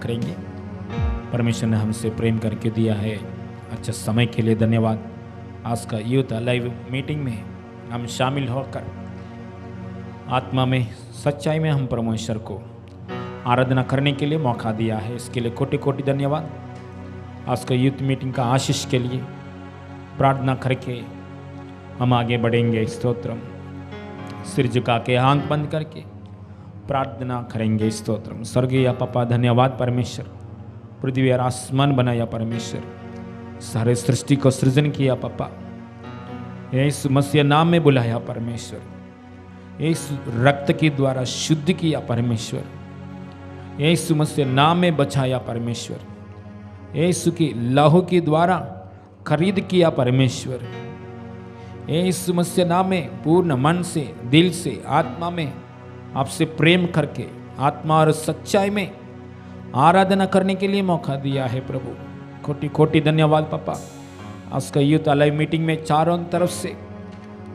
करेंगे। परमेश्वर ने हमसे प्रेम करके दिया है अच्छा समय के लिए धन्यवाद। आज का यूथ लाइव मीटिंग में हम शामिल होकर आत्मा में सच्चाई में हम परमेश्वर को आराधना करने के लिए मौका दिया है, इसके लिए कोटि कोटि धन्यवाद। आज का यूथ मीटिंग का आशीष के लिए प्रार्थना करके हम आगे बढ़ेंगे। स्तोत्रम। सिर झुका के हाथ बंद करके प्रार्थना करेंगे। स्तोत्रम। स्वर्गीय पापा धन्यवाद परमेश्वर, पृथ्वी और आसमान बनाया परमेश्वर, सारे सृष्टि को सृजन किया पापा, यीशु मसीह नाम में बुलाया परमेश्वर, यीशु रक्त के द्वारा शुद्ध किया परमेश्वर, यीशु मसीह नाम में बचाया परमेश्वर, यीशु की लहू के द्वारा खरीद किया परमेश्वर, यीशु मसीह नाम में पूर्ण मन से, दिल से, आत्मा में आपसे प्रेम करके आत्मा और सच्चाई में आराधना करने के लिए मौका दिया है प्रभु। कोटि कोटि धन्यवाद पापा। आज का यूथ लाइव मीटिंग में चारों तरफ से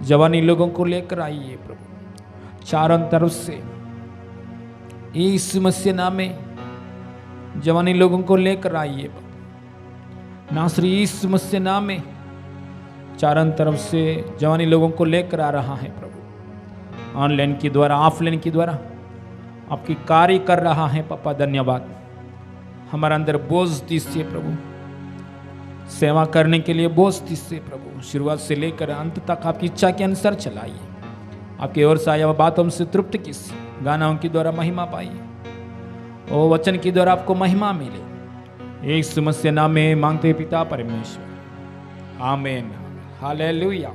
जवानी लोगों को लेकर आइए प्रभु, चारों तरफ से यीशु मसीह नाम में जवानी लोगों को लेकर आइए बाबा। नासरी यीशु मसीह नाम में चारों तरफ से जवानी लोगों को लेकर आ रहा है प्रभु। ऑनलाइन के द्वारा, ऑफलाइन के द्वारा आपकी कार्य कर रहा है पापा, धन्यवाद। हमारे अंदर बोझ दीजिए प्रभु, सेवा करने के लिए बोझ दीजिए प्रभु। शुरुआत से लेकर अंत तक आपकी इच्छा के अनुसार चलाइए। आपकी ओर से आया हुआ बातों से तृप्त कीजिए, गानाओं के द्वारा महिमा पाइए, ओ वचन के द्वारा आपको महिमा मिले। यीशु मसीह नाम में मांगते पिता परमेश्वर, आमीन। Hallelujah.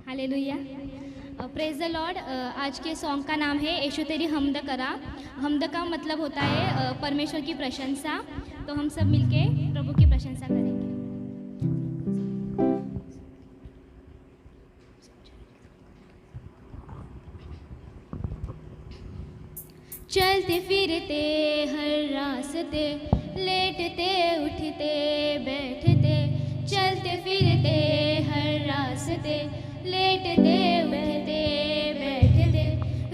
Hallelujah. Praise the Lord. आज के सॉन्ग का नाम है यीशु तेरी हमद करा। हमद का मतलब होता है परमेश्वर की प्रशंसा। तो हम सब मिलके प्रभु की प्रशंसा करेंगे। चलते फिरते हर रास्ते, लेटते उठते बैठते, चलते फिरते हर रास्ते, लेटते उठते बैठते,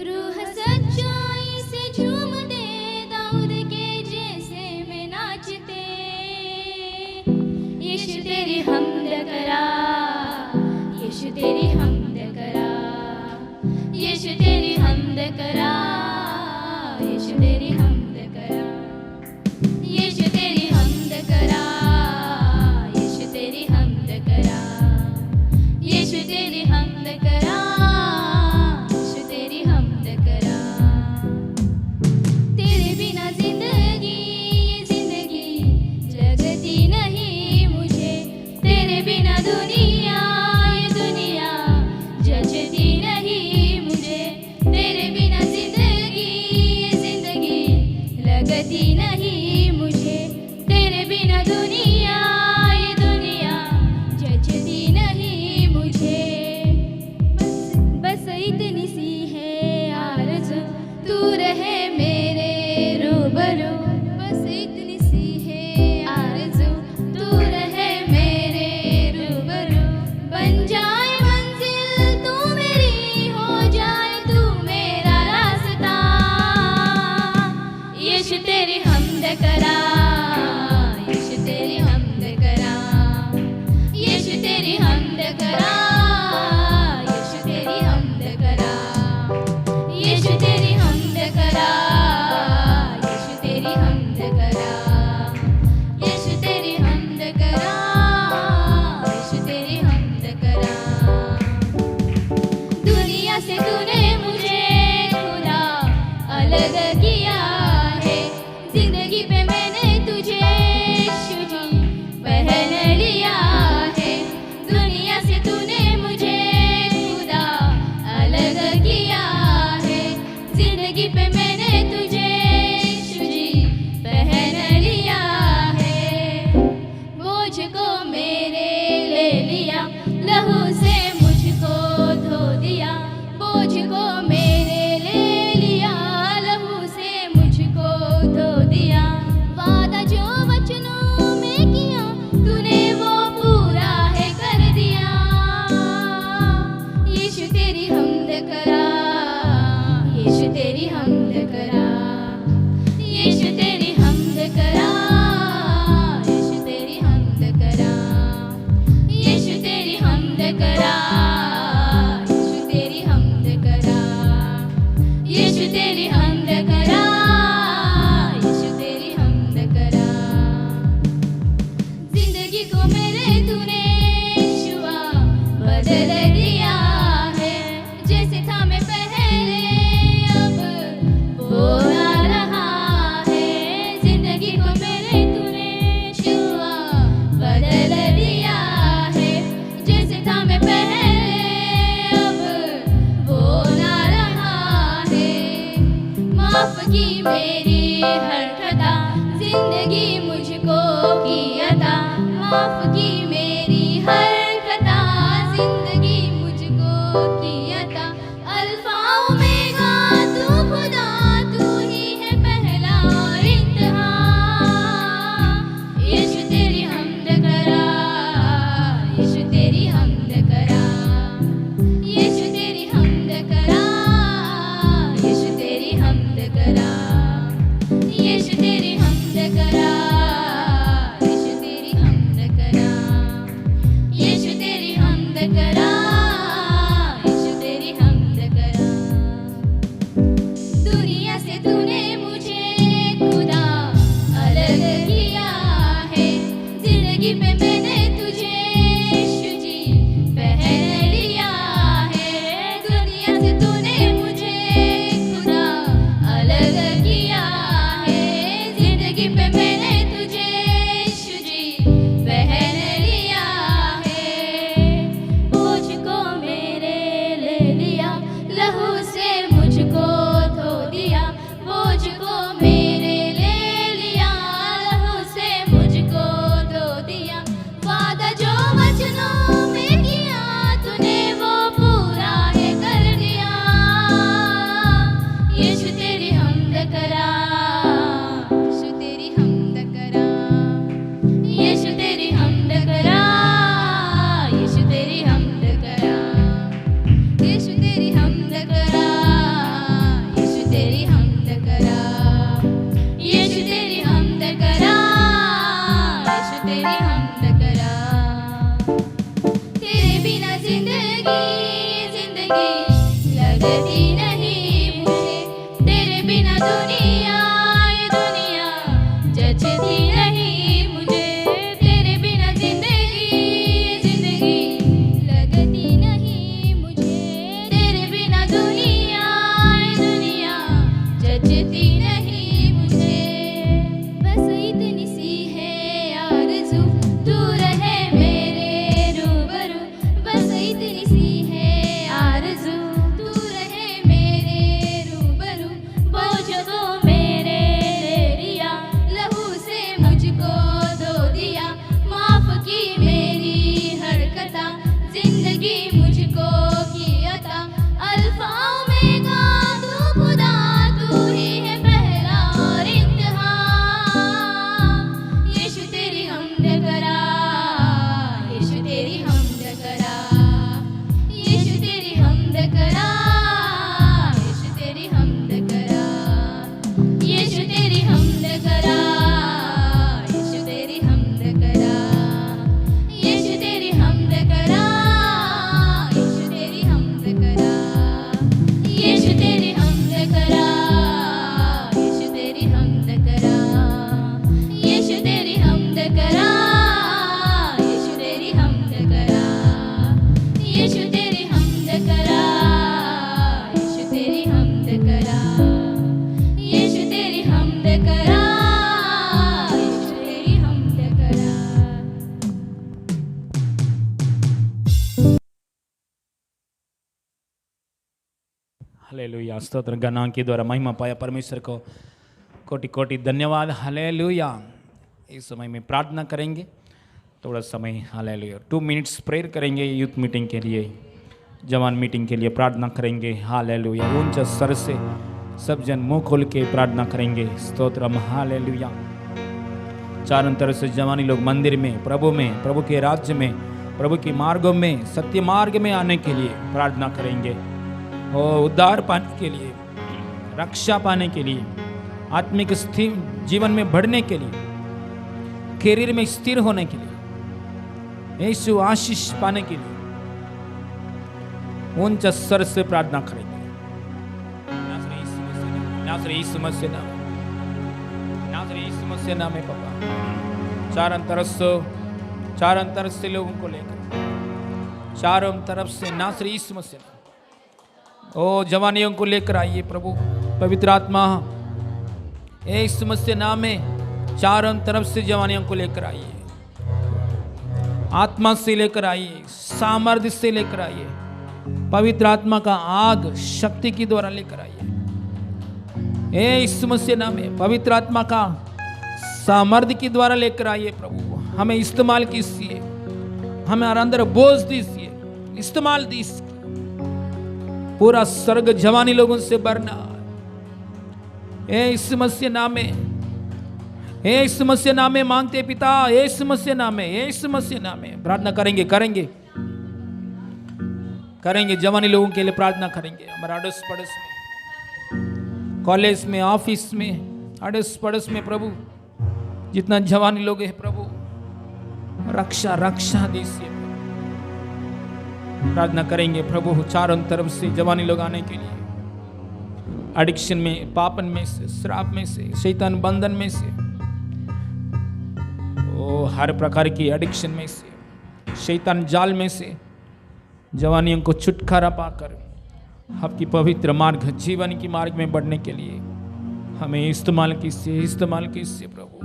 रूह सच्चाई से झूमते, दाऊद के जैसे में नाचते। यीशु तेरी हमद करा, यीशु तेरी हमद करा, यीशु तेरी हमद करा, यीशु तेरी हमद करा, यीशु तेरी हमद करा, यीशु तेरी हमद करा, यीशु तेरी हमद करा, यीशु तेरी हमद करा। तेरे बिना जिंदगी ये जिंदगी लगती नहीं मुझे, तेरे बिना दुनिया ये दुनिया जचती नहीं मुझे, तेरे बिना जिंदगी ये जिंदगी लगती नहीं मुझे, तेरे बिना दुनिया ये दुनिया जचती नहीं मुझे। बस इतनी सी है आरज़ू, तू रहे मेरे रूबरू, बस इतनी सी है आरज़ू, तू रहे मेरे रूबरू। बन जाए मंजिल तू मेरी, हो जाए तू मेरा रास्ता। यीशु तेरी हमद करा, यीशु तेरी हमद करा, यीशु तेरी हमद करा, यीशु तेरी हमद करा, यीशु तेरी हमद करा, यीशु तेरी हमद करा, यीशु तेरी हमद करा, यीशु तेरी हमद करा। दुनिया से तूने मुझे खुदा अलग किया है, जिंदगी पे मैंने तुझे यीशु जी पहन लिया है। दुनिया से तूने मुझे खुदा अलग किया है, जिंदगी पे मैंने तुझे यीशु जी पहन लिया है। बोझ को मेरे ले लिया, लहू से मुझको धो दिया, बोझ को मेरे ले लिया, लहू से करा, यीशु तेरी हमद करा, यीशु तेरी हमद करा, यीशु तेरी हमद करा, यीशु तेरी हमद करा, यीशु तेरी हमद करा, यीशु तेरी हमद करा। जिंदगी को मेरे तूने यीशुआ बदल दिया है, जैसे था मैं पहले अब वो ना रहा है। जिंदगी को मेरे तूने यीशुआ बदल दिया है, जैसे था मैं पहले अब वो ना रहा है। माफ की मेरी हर खता, जिंदगी मुझको की अता, माफ की मेरी हर खता, जिंदगी मुझको की अता। अल्फा ओमेगा तू खुदा, तू ही है पहला और इंतहा। यीशु तेरी हमद करा, यीशु तेरी हमद करा, यीशु तेरी हमद करा, यीशु तेरी हमद करा, यीशु तेरी हमद करा, यीशु तेरी हमद करा, यीशु तेरी हमद करा, यीशु तेरी हमद करा। दुनिया से तूने मुझे खुदा अलग किया है, जिंदगी पे मैंने तुझे यीशु जी पहन लिया है। दुनिया से तूने मुझे खुदा अलग किया है, जिंदगी पे मैंने तुझे यीशु जी पहन लिया है। बोझ को मेरे ले लिया, लहू से मुझको धो दिया, बोझ को मेरे ले लिया, लहू से मुझको धो दिया। वादा जो वचनों में किया तूने वो पूरा है कर दिया। यीशु तेरी हमद करा, यीशु तेरी हमद करा, यीशु तेरी हमद करा, यीशु तेरी हमद करा, यीशु तेरी हमद करा, यीशु तेरी हमद करा, यीशु तेरी हमद करा, यीशु तेरी हमद करा। तेरे बिना जिंदगी जिंदगी लगती नहीं मुझे, तेरे बिना दुनिया ये दुनिया जचती नहीं मुझे। तेरे बिना जिंदगी जिंदगी लगती नहीं मुझे, तेरे बिना दुनिया ये दुनिया जचती नहीं मुझे। बस इतनी सी है आरज़ू, तू रहे मेरे रूबरू। बस इतनी सी है आरज़ू, तू रहे मेरे रूबरू। बोझ को मेरे ले लिया, लहू से मुझको धो दिया। माफ की मेरी हर खता, जिंदगी मुझको की अता। अल्फा ओमेगा तू खुदा, तू ही है पहला और इंतहा। यीशु तेरी हमद करा, यीशु तेरी हमद करा, यीशु तेरी हमद करा, यीशु तेरी हमद करा, यीशु तेरी हमद करा, यीशु तेरी हमद करा, यीशु तेरी हमद करा, यीशु तेरी हमद करा, यीशु तेरी हमद करा, यीशु तेरी हमद करा, यीशु तेरी हमद करा, यीशु तेरी हमद करा, यीशु तेरी हमद करा, यीशु तेरी हमद करा, यीशु तेरी हमद करा, यीशु तेरी हमद करा। हालेलुया, स्तोत्र गणा के द्वारा महिमा पाया परमेश्वर को कोटि कोटि धन्यवाद। हालेलुया। इस समय में प्रार्थना करेंगे थोड़ा समय। हालेलुया। 2 मिनट्स प्रेयर करेंगे यूथ मीटिंग के लिए, जवान मीटिंग के लिए प्रार्थना करेंगे। हालेलुया। ऊंचा सर से सब जन मुंह खोल के प्रार्थना करेंगे। स्तोत्रम। हालेलुया। चारों तरफ से जवानी लोग मंदिर में, प्रभु के राज्य में, प्रभु के मार्गों में, सत्य मार्ग में आने के लिए प्रार्थना करेंगे और उद्धार पाने के लिए रक्षा पाने के लिए, आत्मिक स्थिर जीवन में बढ़ने के लिए, कैरियर में स्थिर होने के लिए, यीशु आशीष पाने के लिए ऊंचा स्वर से प्रार्थना करेंगे। नाज़रेत यीशु मसीह नाम, नाज़रेत यीशु मसीह नाम है पापा। चारों तरफ से लोगों को लेकर, चारों तरफ से नाज़रेत यीशु मसीह नाम, ओ जवानियों को लेकर आइए प्रभु। पवित्र आत्मा यीशु मसीह नाम में चारों तरफ से जवानियों को लेकर आइए, आत्मा से लेकर आइए, सामर्थ्य से लेकर आइए, पवित्र आत्मा का आग शक्ति की द्वारा लेकर आइए। यीशु मसीह नाम में पवित्र आत्मा का सामर्थ्य की द्वारा लेकर आइए प्रभु। हमें इस्तेमाल कीजिए, हमारे अंदर बोझ दीजिए, इस्तेमाल दीजिए। पूरा स्वर्ग जवानी लोगों से भरना यीशु मसीह नाम में, यीशु मसीह नाम में मांगते पिता, यीशु मसीह नाम में, यीशु मसीह नाम में प्रार्थना करेंगे करेंगे करेंगे। जवानी लोगों के लिए प्रार्थना करेंगे। हमारा अड़ोस पड़ोस में, कॉलेज में, ऑफिस में, अड़ोस पड़ोस में प्रभु जितना जवानी लोग हैं प्रभु, रक्षा रक्षा दीजिए। प्रार्थना करेंगे प्रभु चारों तरफ से जवानी लोग आने के लिए, एडिक्शन में, पापन में से, श्राप में से, शैतान बंधन में से, ओ हर प्रकार की एडिक्शन में से, शैतान जाल में से जवानियों को छुटकारा पाकर आपकी पवित्र मार्ग, जीवन की मार्ग में बढ़ने के लिए हमें इस्तेमाल कीजिए प्रभु।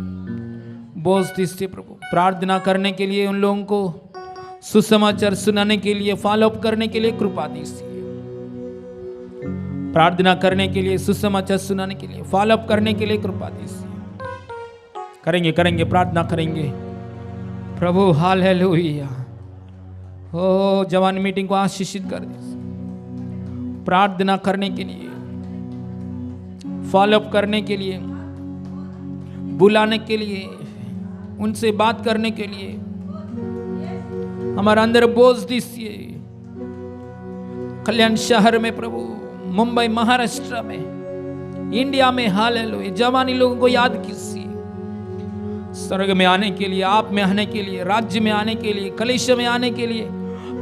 बोझ दीजिए प्रभु। प्रार्थना करने के लिए, उन लोगों को सुसमाचार सुनाने के लिए, फॉलोअप करने के लिए कृपा दीजिए। प्रार्थना करने के लिए, सुसमाचार सुनाने के लिए, फॉलोअप करने के लिए कृपा दीजिए। करेंगे प्रार्थना करेंगे प्रभु। हालेलुया। ओ जवान मीटिंग को आशीषित कर दीजिए। प्रार्थना करने के लिए, फॉलोअप करने के लिए, बुलाने के लिए, उनसे बात करने के लिए हमारा अंदर बोझ दीजिए। कल्याण शहर में प्रभु, मुंबई, महाराष्ट्र में, इंडिया में, हालेलुया, जवानी लोगों को याद कीजिए। स्वर्ग में आने के लिए, आप में आने के लिए, राज्य में आने के लिए, कलीसिया में आने के लिए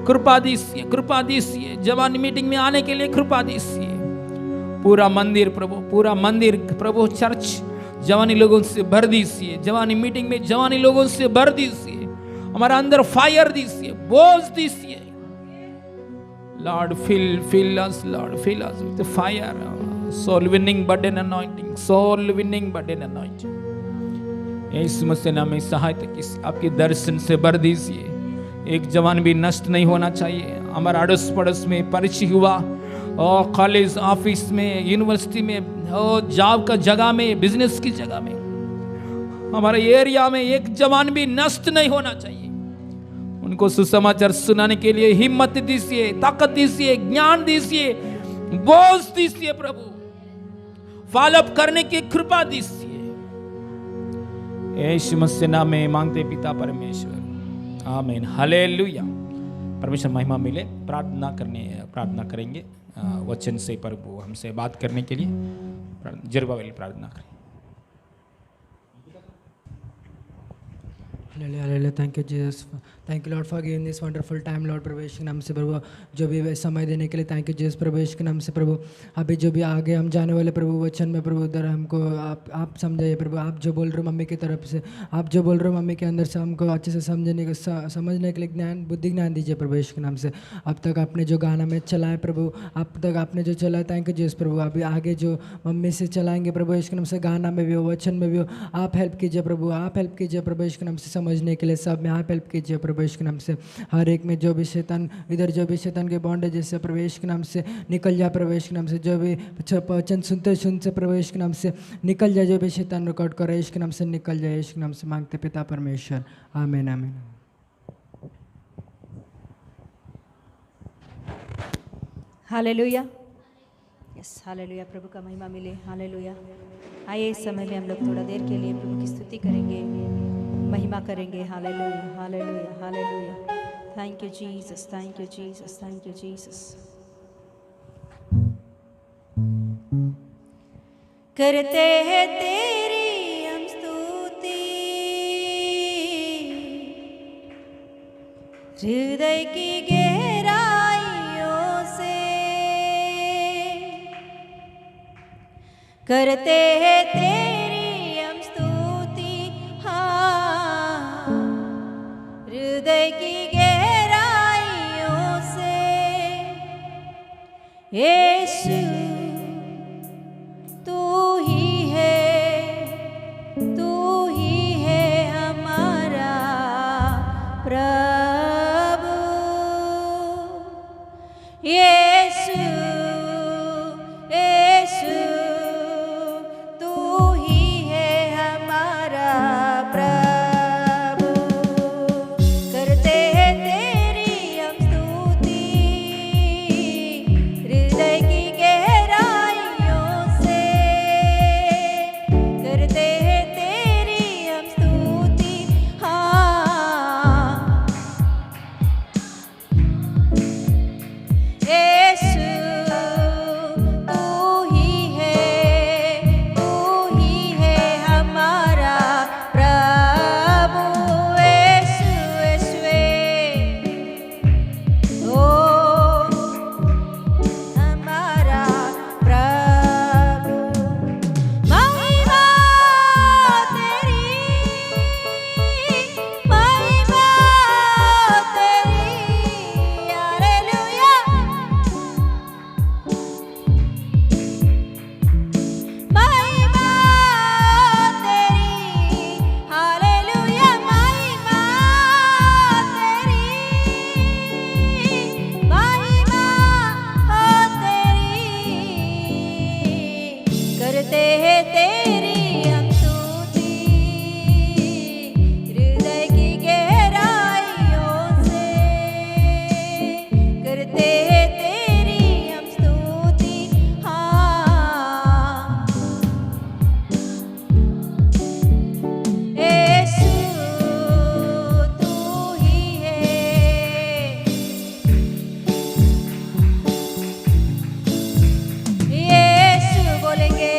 कृपा दीजिए। जवानी मीटिंग में आने के लिए कृपा दीजिए। पूरा मंदिर प्रभु, चर्च जवानी लोगों से भर दीजिए। जवानी मीटिंग में जवानी लोगों से भर दीजिए। हमारा अंदर फायर दीजिए, बोझ दीजिए। Lord fill us with fire, soul winning burden anointing। यीशु मसीह नाम में सहायता की आपके दर्शन से भर दीजिए। एक जवान भी नष्ट नहीं होना चाहिए। हमारा अड़ोस पड़ोस में, परिचय हुआ, और कॉलेज, ऑफिस में, यूनिवर्सिटी में, और जॉब का जगह में, बिजनेस की जगह में, हमारे एरिया में एक जवान भी नष्ट नहीं होना चाहिए। उनको सुसमाचार सुनाने के लिए हिम्मत दीजिए, ताकत दीजिए, ज्ञान दीजिए, बोझ दीजिए प्रभु। फॉलोअप करने की कृपा दीजिए। यीशु मसीह नाम में मांगते पिता परमेश्वर, आमीन, हालेलुया। परमेश्वर महिमा मिले। प्रार्थना करेंगे वचन से प्रभु हमसे बात करने के लिए। जरुब्बाबेल प्रार्थना करें। Hallelujah. Thank you, Jesus. Thank you, Lord, for giving this wonderful time, Lord, प्रभु यीशु के नाम से प्रभु, जो भी समय देने के लिए थैंक यू जीसस प्रभु यीशु के नाम से प्रभु। अभी जो भी आगे हम जाने वाले प्रभु वचन में प्रभु, उधर हमको आप समझाइए प्रभु। आप जो बोल रहे हो मम्मी की तरफ से, आप जो बोल रहे हो मम्मी के अंदर से, हमको अच्छे से समझने के लिए ज्ञान, बुद्धि ज्ञान दीजिए प्रभु यीशु के नाम से। अब तक आपने जो गाना में चलाए प्रभु, अब तक आपने जो चलाया, थैंक यू जीसस प्रभु। अभी आगे जो मम्मी से चलाएंगे प्रभु यीशु के नाम से, गाना में भी हो, वचन में भी हो, आप हेल्प कीजिए प्रभु, आप हेल्प कीजिए प्रभु यीशु के नाम से। समझने के लिए सब में आप हेल्प कीजिए प्रभु यीशु के नाम से। हर एक में जो भी शैतान, इधर जो भी शैतान के बॉन्डेज से प्रभु यीशु के नाम से निकल जाए प्रभु यीशु के नाम से। जो भी वचन सुनते प्रभु यीशु के नाम से निकल जाए, जो भी शैतान रिकॉर्ड करे यीशु के नाम से निकल जाए। यीशु के नाम से मांगते पिता परमेश्वर, आमीन आमीन। Hallelujah, yes hallelujah. प्रभु का महिमा मिले, हालेलुया। आइए इस समय में हम लोग थोड़ा देर के लिए प्रभु की स्तुति करेंगे, महिमा करेंगे। Hallelujah hallelujah hallelujah. Thank you Jesus, thank you Jesus, thank you Jesus. करते हैं तेरी हम स्तुति हृदय की गहराइयों से करते हैं तेरी हम स्तुति हाँ हृदय की गहराइयों से यीशु तू ही है हमारा प्रभु यीशु यीशु तू ही है हमारा प्रभु करते हैं तेरी हम स्तुति हृदय की गहराइयों से करते हैं तेरी हम स्तुति हाँ यीशु तू ही है हमारा प्रभु यीशु यीशु ओ हमारा प्रभु महिमा तेरी हालेलुया महिमा तेरी हालेलुया महिमा तेरी करते हैं तेरी हम स्तुति हृदय की गहराइयों से करते हैं तेरी हम स्तुति हाँ यीशु तू ही है यीशु बोलेंगे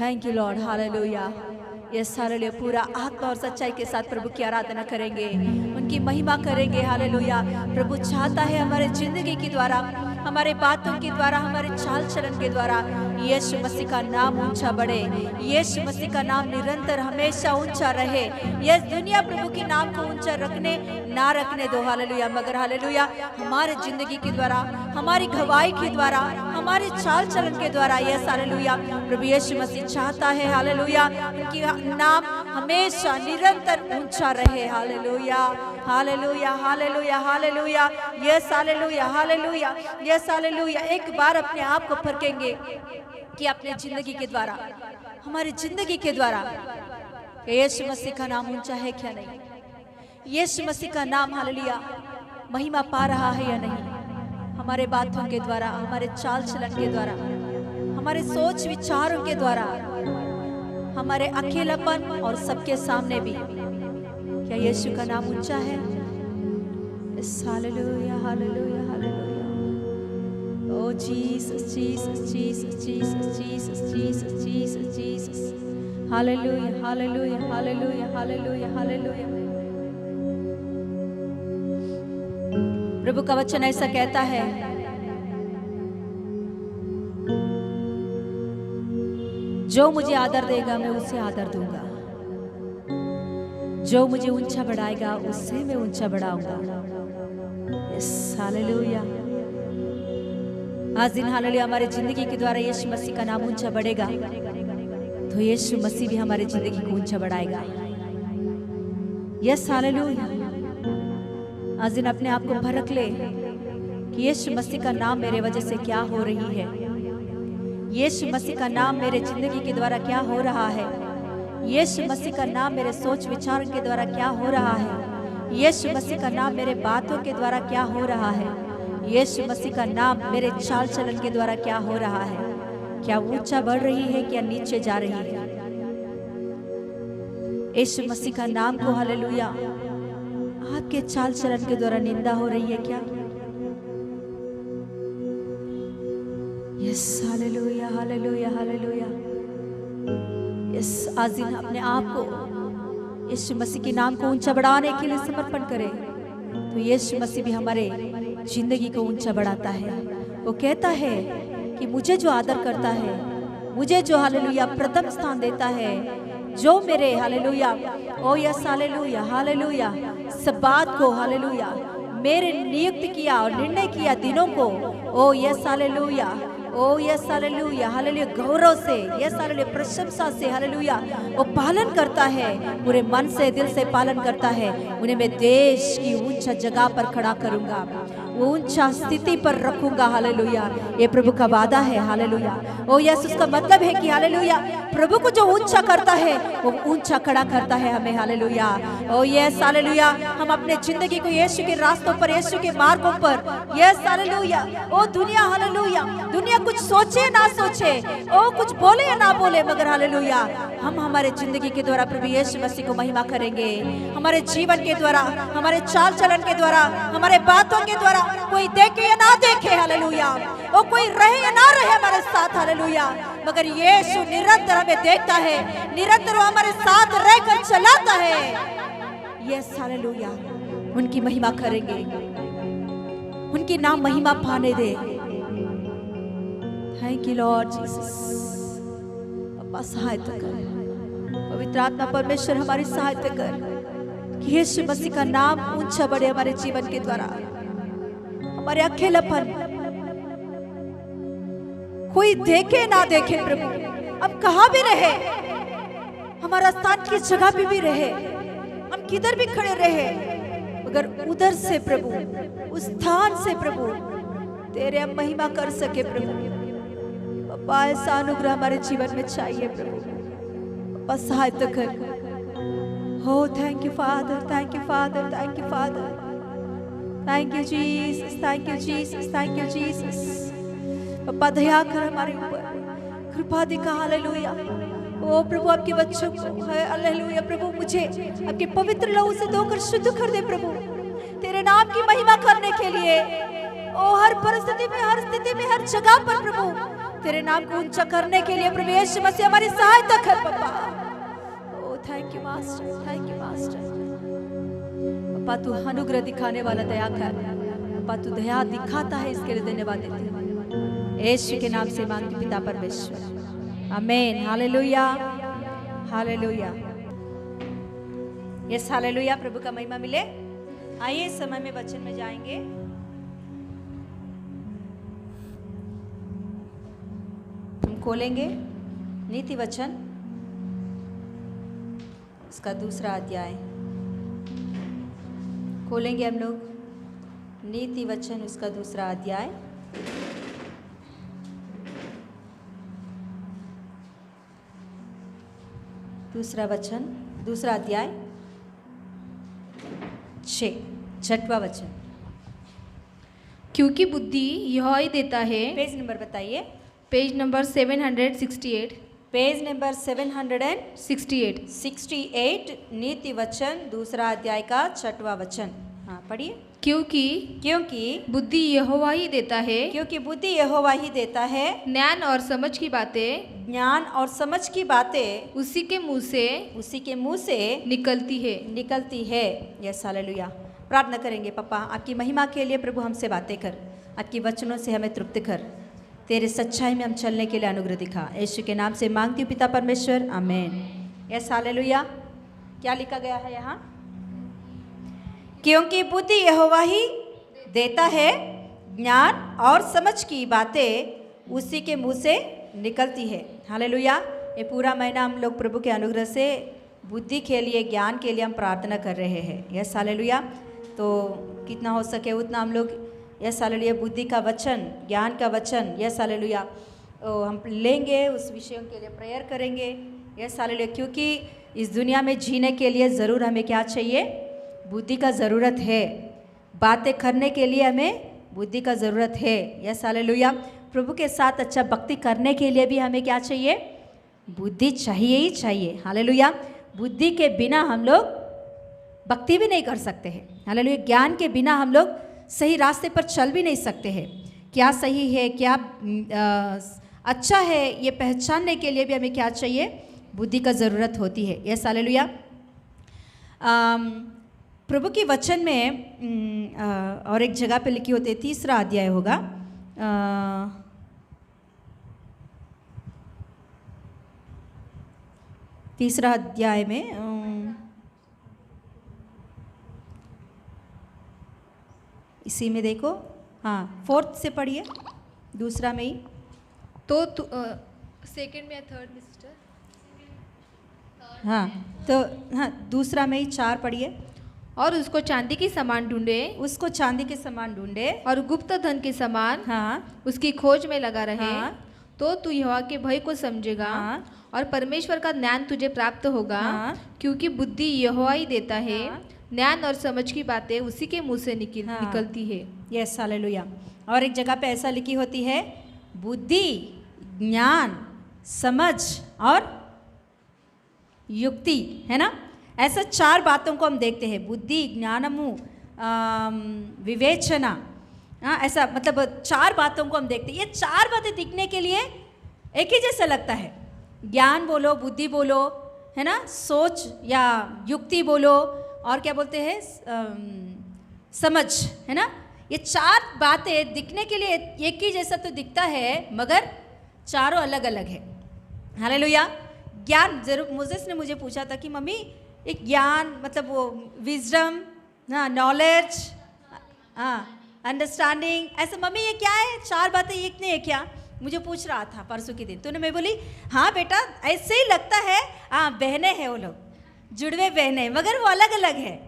thank you Lord, hallelujah. Yes hallelujah, पूरा आत्मा और सच्चाई के साथ प्रभु की आराधना करेंगे, उनकी महिमा करेंगे, हालेलुया। प्रभु चाहता है हमारे जिंदगी के द्वारा, हमारे बातों के द्वारा, हमारे चाल चलन के द्वारा यीशु मसीह का नाम ऊंचा बढ़े, यीशु मसीह का नाम निरंतर हमेशा ऊंचा रहे। यस दुनिया प्रभु के नाम को ऊंचा रखने ना रखने दो, हालेलुया, मगर हालेलुया हमारे जिंदगी के द्वारा, हमारी गवाही के द्वारा, हमारे चाल चलन के द्वारा, यस हालेलुया प्रभु यीशु मसीह चाहता है, हालेलुया उनकी नाम हमेशा निरंतर ऊंचा रहे, hallelujah hallelujah hallelujah hallelujah, yes hallelujah hallelujah, yes hallelujah. एक बार अपने आप को परखेंगे कि अपने जिंदगी के द्वारा, हमारी जिंदगी के द्वारा यीशु मसीह का नाम ऊंचा है क्या नहीं, यीशु मसीह का नाम हालेलुया महिमा पा रहा है या नहीं, हमारे बातों के द्वारा, हमारे चाल चलन के द्वारा, हमारे सोच विचारों के द्वारा, हमारे अकेलापन और सबके सामने भी क्या यीशु का नाम ऊंचा है। Hallelujah hallelujah hallelujah, oh Jesus Jesus Jesus Jesus Jesus Jesus Jesus Jesus, hallelujah hallelujah hallelujah hallelujah hallelujah. प्रभु का वचन ऐसा कहता है, जो मुझे आदर देगा मैं उसे आदर दूंगा, जो मुझे ऊंचा बढ़ाएगा उससे मैं ऊंचा बढ़ाऊंगा। Yes hallelujah. आज दिन हालेलुया हमारे जिंदगी के द्वारा यीशु मसीह का नाम ऊंचा बढ़ेगा तो यीशु मसीह भी हमारी जिंदगी को ऊंचा बढ़ाएगा। Yes hallelujah. आज दिन अपने आप को परख ले कि यीशु मसीह का नाम मेरे वजह से क्या हो रही है, यीशु मसीह का नाम मेरे जिंदगी के द्वारा क्या हो रहा है, यीशु मसीह का नाम मेरे सोच विचार के द्वारा क्या हो रहा है, यीशु मसीह का नाम मेरे बातों के द्वारा क्या हो रहा है, यीशु मसीह का नाम मेरे चाल चलन के द्वारा क्या हो रहा है, क्या ऊंचा बढ़ रही है क्या नीचे जा रही है। यीशु मसीह का नाम को हालेलुया आपके चाल चलन के द्वारा निंदा हो रही है क्या। Yes hallelujah hallelujah hallelujah. Yes आज दिन अपने आप को यीशु मसीह के नाम को ऊंचा बढ़ाने के लिए समर्पण करें तो यीशु मसीह भी हमारे जिंदगी को ऊंचा बढ़ाता है। वो कहता है कि मुझे जो आदर करता है, मुझे जो हालेलुया प्रथम स्थान देता है, जो मेरे hallelujah oh yes hallelujah hallelujah Sabbath को हालेलुया मेरे नियुक्त किया और निर्णय किया दिनों को, oh yes hallelujah oh yes hallelujah hallelujah गौरव से, यस हालेलुया प्रशंसा से हालेलुया वो पालन करता है, पूरे मन से दिल से पालन करता है। उन्हें मैं देश की ऊंचा जगह पर खड़ा करूंगा, वो ऊंचा स्थिति पर रखूंगा, हालेलुया ये प्रभु का वादा है, हालेलुया ओ यस उसका मतलब है कि हालेलुया प्रभु को जो ऊंचा करता है वो ऊंचा खड़ा करता है हमें, हालेलुया ओ यस हालेलुया। हम अपने जिंदगी को यीशु के रास्तों पर, यीशु के मार्गों पर, यस हालेलुया ओ दुनिया हालेलुया दुनिया कुछ सोचे ना सोचे, ओ कुछ बोले या ना बोले, मगर हालेलुया हम हमारे जिंदगी के द्वारा प्रभु यीशु मसीह को महिमा करेंगे, हमारे जीवन के द्वारा, हमारे चाल चलन के द्वारा, हमारे बातों के द्वारा, कोई देखे या ना देखे हालेलुया, ओ कोई रहे या ना रहे हमारे साथ हालेलुया, मगर यीशु निरंतर हमें देखता है, निरंतर वो हमारे साथ रहकर चलाता है। यस हालेलुया उनकी महिमा करेंगे, उनकी नाम महिमा पाने दे। Thank you Lord Jesus. अपा सहायता कर, पवित्र आत्मा परमेश्वर हमारी सहायता कर कि यीशु मसीह का नाम ऊंचा बढ़े हमारे जीवन के द्वारा। हमारे अकेलापन कोई देखे ना देखे प्रभु, अब कहाँ भी रहे, हमारा स्थान की जगह पे भी रहे, हम किधर भी खड़े रहे, मगर उधर से प्रभु, उस स्थान से प्रभु तेरे हम महिमा कर सके प्रभु। पापा ऐसा अनुग्रह हमारे जीवन में चाहिए प्रभु, पापा सहायता कर। हो thank you father, thank you father, thank you father, thank you Jesus, thank you Jesus, thank you Jesus. पापा दया कर हमारे ऊपर, कृपा दिखा, हालेलुया ओ प्रभु आपके बच्चों को है, हालेलुया प्रभु मुझे आपके पवित्र लहू से धोकर शुद्ध कर दे प्रभु, तेरे नाम की महिमा करने के लिए। ओ हर परिस्थिति में, हर स्थिति में, हर जगह पर प्रभु तेरे नाम को ऊंचा करने के लिए प्रभु यीशु मसीह हमारी सहायता कर पापा। Oh thank you master, thank you master. पापा तू अनुग्रह दिखाने वाला दया कर, पापा तू दया दिखाता है, इसके लिए धन्यवाद देते हैं यीशु के नाम से मांगती पिता परमेश्वर, आमीन। Hallelujah, hallelujah, yes hallelujah. प्रभु का महिमा मिले। आइए इस समय में वचन में जाएंगे। हम खोलेंगे नीति वचन उसका दूसरा अध्याय, खोलेंगे हम लोग नीति वचन उसका दूसरा अध्याय। दूसरा वचन, दूसरा अध्याय 6वां वचन। क्योंकि बुद्धि यहोवा ही देता है। पेज नंबर बताइए। Page number 768। Page number 68। 68 नीति वचन दूसरा अध्याय का 6वां वचन। हाँ पढ़िए। क्योंकि बुद्धि यहोवा ही देता है। क्योंकि बुद्धि यहोवा ही देता है। ज्ञान और समझ की बातें, ज्ञान और समझ की बातें उसी के मुंह से निकलती है। Yes hallelujah. प्रार्थना करेंगे। पापा आपकी महिमा के लिए प्रभु हमसे बातें कर, आपकी वचनों से हमें तृप्त कर, तेरे सच्चाई में हम चलने के लिए अनुग्रह दिखा। यीशु के नाम से मांगती हूँ पिता परमेश्वर, आमीन। Yes hallelujah. क्या लिखा गया है यहाँ? क्योंकि बुद्धि यहोवा ही देता है, ज्ञान और समझ की बातें उसी के मुंह से निकलती है। हालेलुया। ये पूरा महीना हम लोग प्रभु के अनुग्रह से बुद्धि के लिए, ज्ञान के लिए हम प्रार्थना कर रहे हैं। Yes hallelujah. तो कितना हो सके उतना हम लोग यस हालेलुया बुद्धि का वचन, ज्ञान का वचन, यस हालेलुया तो हम लेंगे, उस विषयों के लिए प्रेयर करेंगे। Yes hallelujah. क्योंकि इस दुनिया में जीने के लिए ज़रूर हमें क्या चाहिए? बुद्धि का ज़रूरत है। बातें करने के लिए हमें बुद्धि का ज़रूरत है। Yes hallelujah. प्रभु के साथ अच्छा भक्ति करने के लिए भी हमें क्या चाहिए? बुद्धि चाहिए ही चाहिए। हालेलुया। बुद्धि के बिना हम लोग भक्ति भी नहीं कर सकते हैं। हालेलुया। ज्ञान के बिना हम लोग सही रास्ते पर चल भी नहीं सकते हैं। क्या सही है, क्या अच्छा है, ये पहचानने के लिए भी हमें क्या चाहिए? बुद्धि का ज़रूरत होती है। Yes hallelujah. प्रभु के वचन में और एक जगह पे लिखी होती है, 3रा अध्याय होगा, तीसरा अध्याय में इसी में देखो, हाँ 4th से पढ़िए, दूसरा में ही। तो सेकंड में या थर्ड में सिस्टर? हाँ तो हाँ दूसरा में ही 4 पढ़िए। और उसको चांदी के समान ढूंढे, उसको चांदी के समान ढूंढे और गुप्त धन के समान हाँ उसकी खोज में लगा रहे। हाँ। तो तू यहोवा के भय को समझेगा हाँ। और परमेश्वर का ज्ञान तुझे प्राप्त होगा। हाँ। क्योंकि बुद्धि यहोवा ही देता है। हाँ। ज्ञान और समझ की बातें उसी के मुंह से हाँ। निकलती है। Yes hallelujah. और एक जगह पे ऐसा लिखी होती है, बुद्धि, ज्ञान, समझ और युक्ति, है ना? ऐसा 4 बातों को हम देखते हैं। बुद्धि, ज्ञानमु, विवेचना, हाँ ऐसा मतलब 4 बातों को हम देखते हैं। ये 4 बातें दिखने के लिए एक ही जैसा लगता है। ज्ञान बोलो, बुद्धि बोलो, है ना, सोच या युक्ति बोलो, और क्या बोलते हैं, समझ, है ना। ये 4 बातें दिखने के लिए एक ही जैसा तो दिखता है, मगर चारों अलग अलग है। हालेलुया। ज्ञान, जरूर मोजेस ने मुझे पूछा था कि मम्मी एक ज्ञान मतलब वो विजडम, हाँ नॉलेज, हाँ अंडरस्टैंडिंग, ऐसे मम्मी ये क्या है, 4 बातें एक नहीं है क्या, मुझे पूछ रहा था परसों के दिन। तो मैं बोली हाँ बेटा ऐसे ही लगता है, हाँ बहनें हैं वो लोग, जुड़वे बहनें, मगर वो अलग अलग है।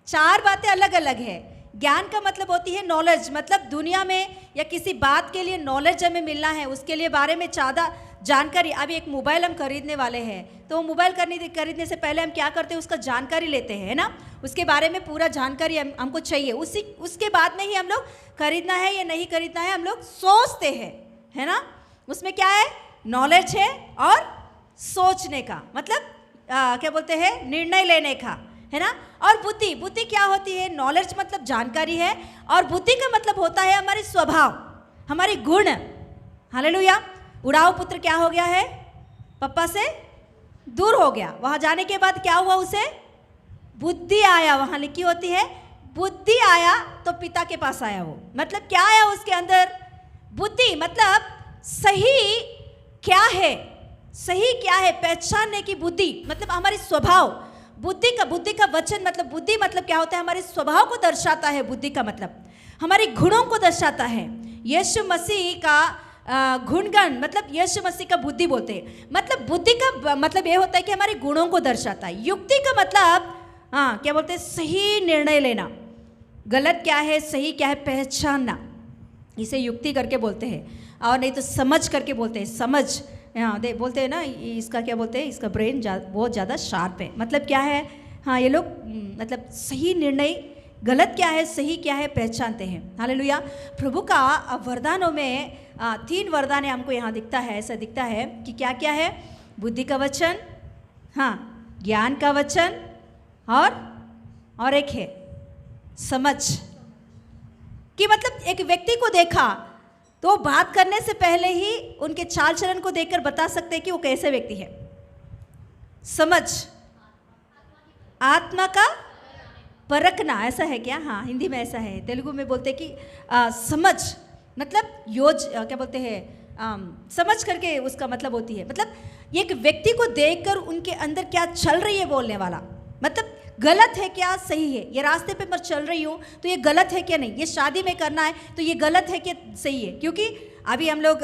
4 बातें अलग अलग है। ज्ञान का मतलब होती है नॉलेज, मतलब दुनिया में या किसी बात के लिए नॉलेज हमें मिलना है, उसके लिए बारे में ज़्यादा जानकारी। अभी एक मोबाइल हम खरीदने वाले हैं, तो मोबाइल खरीदने से पहले हम क्या करते हैं, उसका जानकारी लेते हैं, है ना, उसके बारे में पूरा जानकारी हमको चाहिए। उसके बाद में ही हम लोग खरीदना है या नहीं खरीदना है हम लोग सोचते हैं, है ना। उसमें क्या है, नॉलेज है और सोचने का मतलब क्या बोलते हैं, निर्णय लेने का, है ना। और बुद्धि, बुद्धि क्या होती है, नॉलेज मतलब जानकारी है, और बुद्धि का मतलब होता है हमारे स्वभाव, हमारे गुण। हालेलुया। उड़ाऊ पुत्र क्या हो गया है? पापा से दूर हो गया। वहाँ जाने के बाद क्या हुआ? उसे बुद्धि आया। वहाँ लिखी होती है बुद्धि आया तो पिता के पास आया। वो मतलब क्या आया उसके अंदर? बुद्धि। मतलब सही क्या है, सही क्या है पहचानने की बुद्धि। मतलब हमारी स्वभाव, बुद्धि का वचन मतलब बुद्धि मतलब क्या होता है? हमारे स्वभाव को दर्शाता है। बुद्धि का मतलब हमारे गुणों को दर्शाता है। यीशु मसीह का गुणगण मतलब यीशु मसीह का बुद्धि बोलते हैं। मतलब बुद्धि का मतलब ये होता है कि हमारे गुणों को दर्शाता है। युक्ति का मतलब क्या बोलते हैं? सही निर्णय लेना। गलत क्या है, सही क्या है पहचानना, इसे युक्ति करके बोलते हैं। और नहीं तो समझ करके बोलते हैं। समझ बोलते हैं ना, इसका क्या बोलते हैं? इसका ब्रेन बहुत ज़्यादा शार्प है। मतलब क्या है? ये लोग मतलब सही निर्णय, गलत क्या है, सही क्या है पहचानते हैं। हालेलुया। प्रभु का वरदानों में 3 वरदान हमको यहाँ दिखता है। ऐसा दिखता है कि क्या क्या है? बुद्धि का वचन, ज्ञान का वचन, और एक है समझ। कि मतलब एक व्यक्ति को देखा तो बात करने से पहले ही उनके चाल चलन को देखकर बता सकते हैं कि वो कैसे व्यक्ति है। समझ, आत्मा का परखना, ऐसा है क्या? हाँ, हिंदी में ऐसा है। तेलुगु में बोलते हैं कि समझ मतलब क्या बोलते हैं? समझ करके उसका मतलब होती है। मतलब एक व्यक्ति को देखकर उनके अंदर क्या चल रही है बोलने वाला। मतलब गलत है क्या, सही है? ये रास्ते पे मैं चल रही हूँ तो ये गलत है क्या नहीं? ये शादी में करना है तो ये गलत है क्या, सही है? क्योंकि अभी हम लोग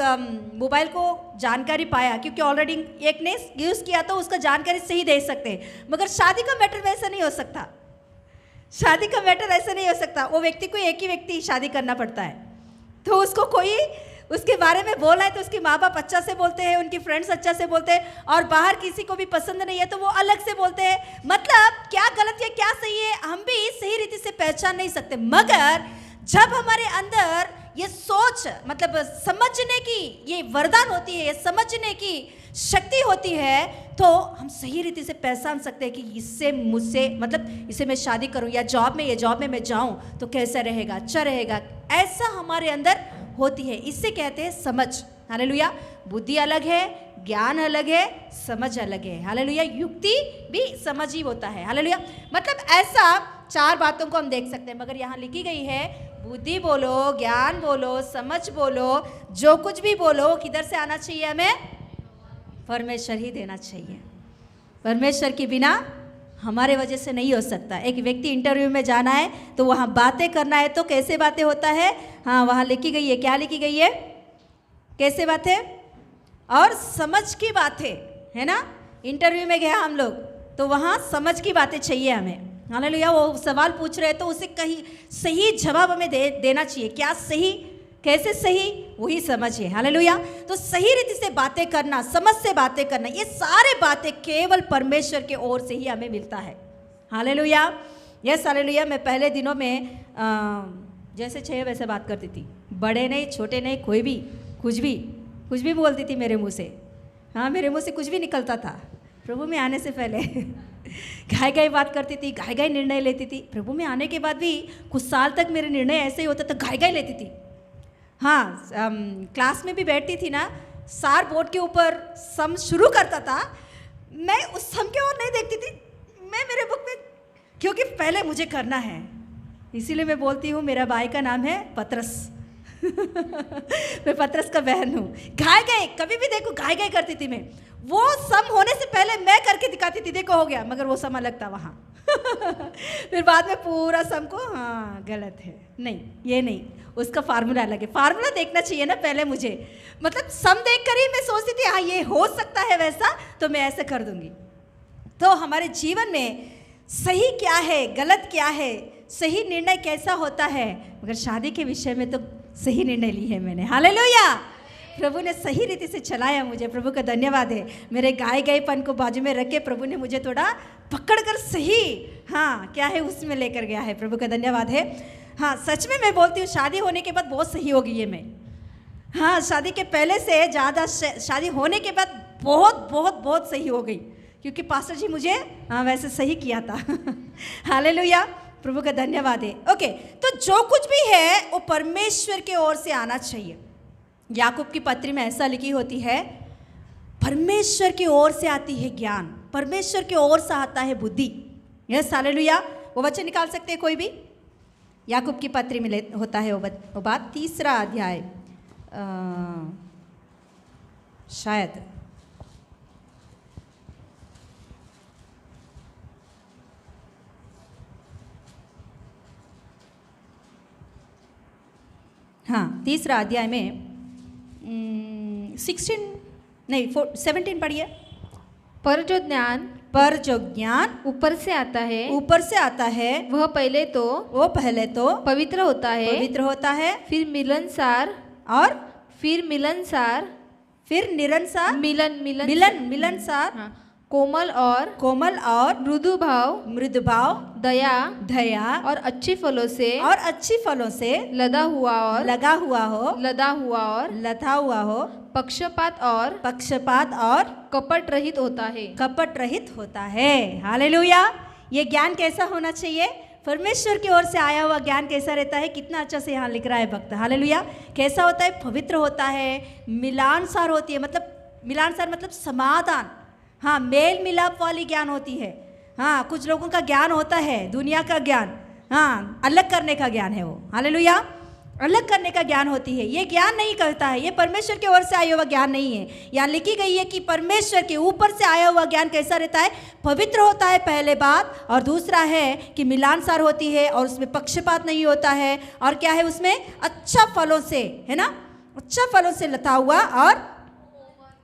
मोबाइल को जानकारी पाया, क्योंकि ऑलरेडी एक ने यूज़ किया तो उसका जानकारी सही दे सकते हैं। मगर शादी का मैटर वैसा नहीं हो सकता। शादी का मैटर ऐसा नहीं हो सकता। वो व्यक्ति को एक ही व्यक्ति शादी करना पड़ता है। तो उसको कोई उसके बारे में बोला है तो उसके माँ बाप अच्छा से बोलते हैं, उनके फ्रेंड्स अच्छा से बोलते हैं, और बाहर किसी को भी पसंद नहीं है तो वो अलग से बोलते हैं। मतलब क्या गलत है क्या सही है हम भी सही रीति से पहचान नहीं सकते। मगर जब हमारे अंदर ये सोच मतलब समझने की ये वरदान होती है, ये समझने की शक्ति होती है, तो हम सही रीति से पहचान सकते हैं कि इससे मुझसे मतलब इसे मैं शादी करूं, या जॉब में मैं जाऊं तो कैसा रहेगा, अच्छा रहेगा, ऐसा हमारे अंदर होती है। इससे कहते हैं समझ। हालेलुया। बुद्धि अलग है, ज्ञान अलग है, समझ अलग है। हालेलुया। युक्ति भी समझ ही होता है। हालेलुया। मतलब ऐसा 4 बातों को हम देख सकते हैं। मगर यहाँ लिखी गई है बुद्धि बोलो, ज्ञान बोलो, समझ बोलो, जो कुछ भी बोलो किधर से आना चाहिए? हमें परमेश्वर ही देना चाहिए। परमेश्वर के बिना हमारे वजह से नहीं हो सकता। एक व्यक्ति इंटरव्यू में जाना है तो वहाँ बातें करना है तो कैसे बातें होता है? वहाँ लिखी गई है, क्या लिखी गई है? कैसे बातें? और समझ की बातें, है ना। इंटरव्यू में गया हम लोग तो वहाँ समझ की बातें चाहिए हमें। हालेलुया। वो सवाल पूछ रहे हैं तो उसे कहीं सही जवाब हमें देना चाहिए। क्या सही, कैसे सही, वही समझ है। हालेलुया। तो सही रीति से बातें करना, समझ से बातें करना, ये सारे बातें केवल परमेश्वर के ओर से ही हमें मिलता है। हालेलुया। Yes hallelujah. मैं पहले दिनों में जैसे चाहिए वैसे बात करती थी। बड़े नहीं, छोटे नहीं, कोई भी कुछ भी बोलती थी मेरे मुंह से। मेरे मुंह से कुछ भी निकलता था। प्रभु में आने से पहले घाय बात करती थी, घाय निर्णय लेती थी। प्रभु में आने के बाद भी कुछ साल तक मेरे निर्णय ऐसे ही होता था, घाय लेती थी। क्लास में भी बैठती थी ना, सार बोर्ड के ऊपर सम शुरू करता था, मैं उस सम के ओर नहीं देखती थी, मैं मेरे बुक में, क्योंकि पहले मुझे करना है। इसीलिए मैं बोलती हूँ मेरा भाई का नाम है पतरस। मैं पतरस का बहन हूँ। घाय कभी भी देखो घाय करती थी मैं। वो सम होने से पहले मैं करके दिखाती थी, देखो हो गया, मगर वो सम अलग था वहाँ। फिर बाद में पूरा सम को गलत है, नहीं ये नहीं, उसका फार्मूला अलग है। फार्मूला देखना चाहिए ना पहले मुझे। मतलब सम देख कर ही मैं सोचती थी ये हो सकता है वैसा, तो मैं ऐसे कर दूंगी। तो हमारे जीवन में सही क्या है, गलत क्या है, सही निर्णय कैसा होता है। मगर शादी के विषय में तो सही निर्णय ली है मैंने। हालेलुया। प्रभु ने सही रीति से चलाया मुझे, प्रभु का धन्यवाद है। मेरे गायेपन को बाजू में रख के प्रभु ने मुझे थोड़ा पकड़कर सही क्या है उसमें लेकर गया है। प्रभु का धन्यवाद है। सच में मैं बोलती हूँ शादी होने के बाद बहुत सही हो गई है मैं। शादी के पहले से ज़्यादा शादी होने के बाद बहुत बहुत बहुत सही हो गई, क्योंकि पास्टर जी मुझे वैसे सही किया था। हालेलुया। प्रभु का धन्यवाद है। ओके, तो जो कुछ भी है वो परमेश्वर के ओर से आना चाहिए। याकूब की पत्री में ऐसा लिखी होती है, परमेश्वर की ओर से आती है ज्ञान, परमेश्वर की ओर से आता है बुद्धि। Yes hallelujah. वो वचन निकाल सकते हैं कोई भी? याकूब की पत्री में होता है वो बात, 3 अध्याय शायद, हाँ 3 अध्याय में 17 पढ़िए। पर जो ज्ञान ऊपर से आता है वह पहले तो पवित्र होता है, फिर मिलनसार मिलनसार, हाँ, कोमल और मृदु भाव दया और अच्छी फलों से लदा हुआ हो, पक्षपात और कपट रहित होता है। हालेलुया। ये ज्ञान कैसा होना चाहिए? परमेश्वर की ओर से आया हुआ ज्ञान कैसा रहता है? कितना अच्छा से यहाँ लिख रहा है भक्त। हालेलुया। कैसा होता है? पवित्र होता है, मिलानसार होती है, मतलब समाधान, हाँ, मेल मिलाप वाली ज्ञान होती है। हाँ, कुछ लोगों का ज्ञान होता है दुनिया का ज्ञान, हाँ, अलग करने का ज्ञान है वो। हालेलुया। अलग करने का ज्ञान होती है, ये ज्ञान नहीं करता है, ये परमेश्वर की ओर से आया हुआ ज्ञान नहीं है। यहाँ लिखी गई है कि परमेश्वर के ऊपर से आया हुआ ज्ञान कैसा रहता है? पवित्र होता है पहले बात, और दूसरा है कि मिलानसार होती है और उसमें पक्षपात नहीं होता है, और क्या है उसमें? अच्छा फलों से, है ना, अच्छा फलों से लता हुआ और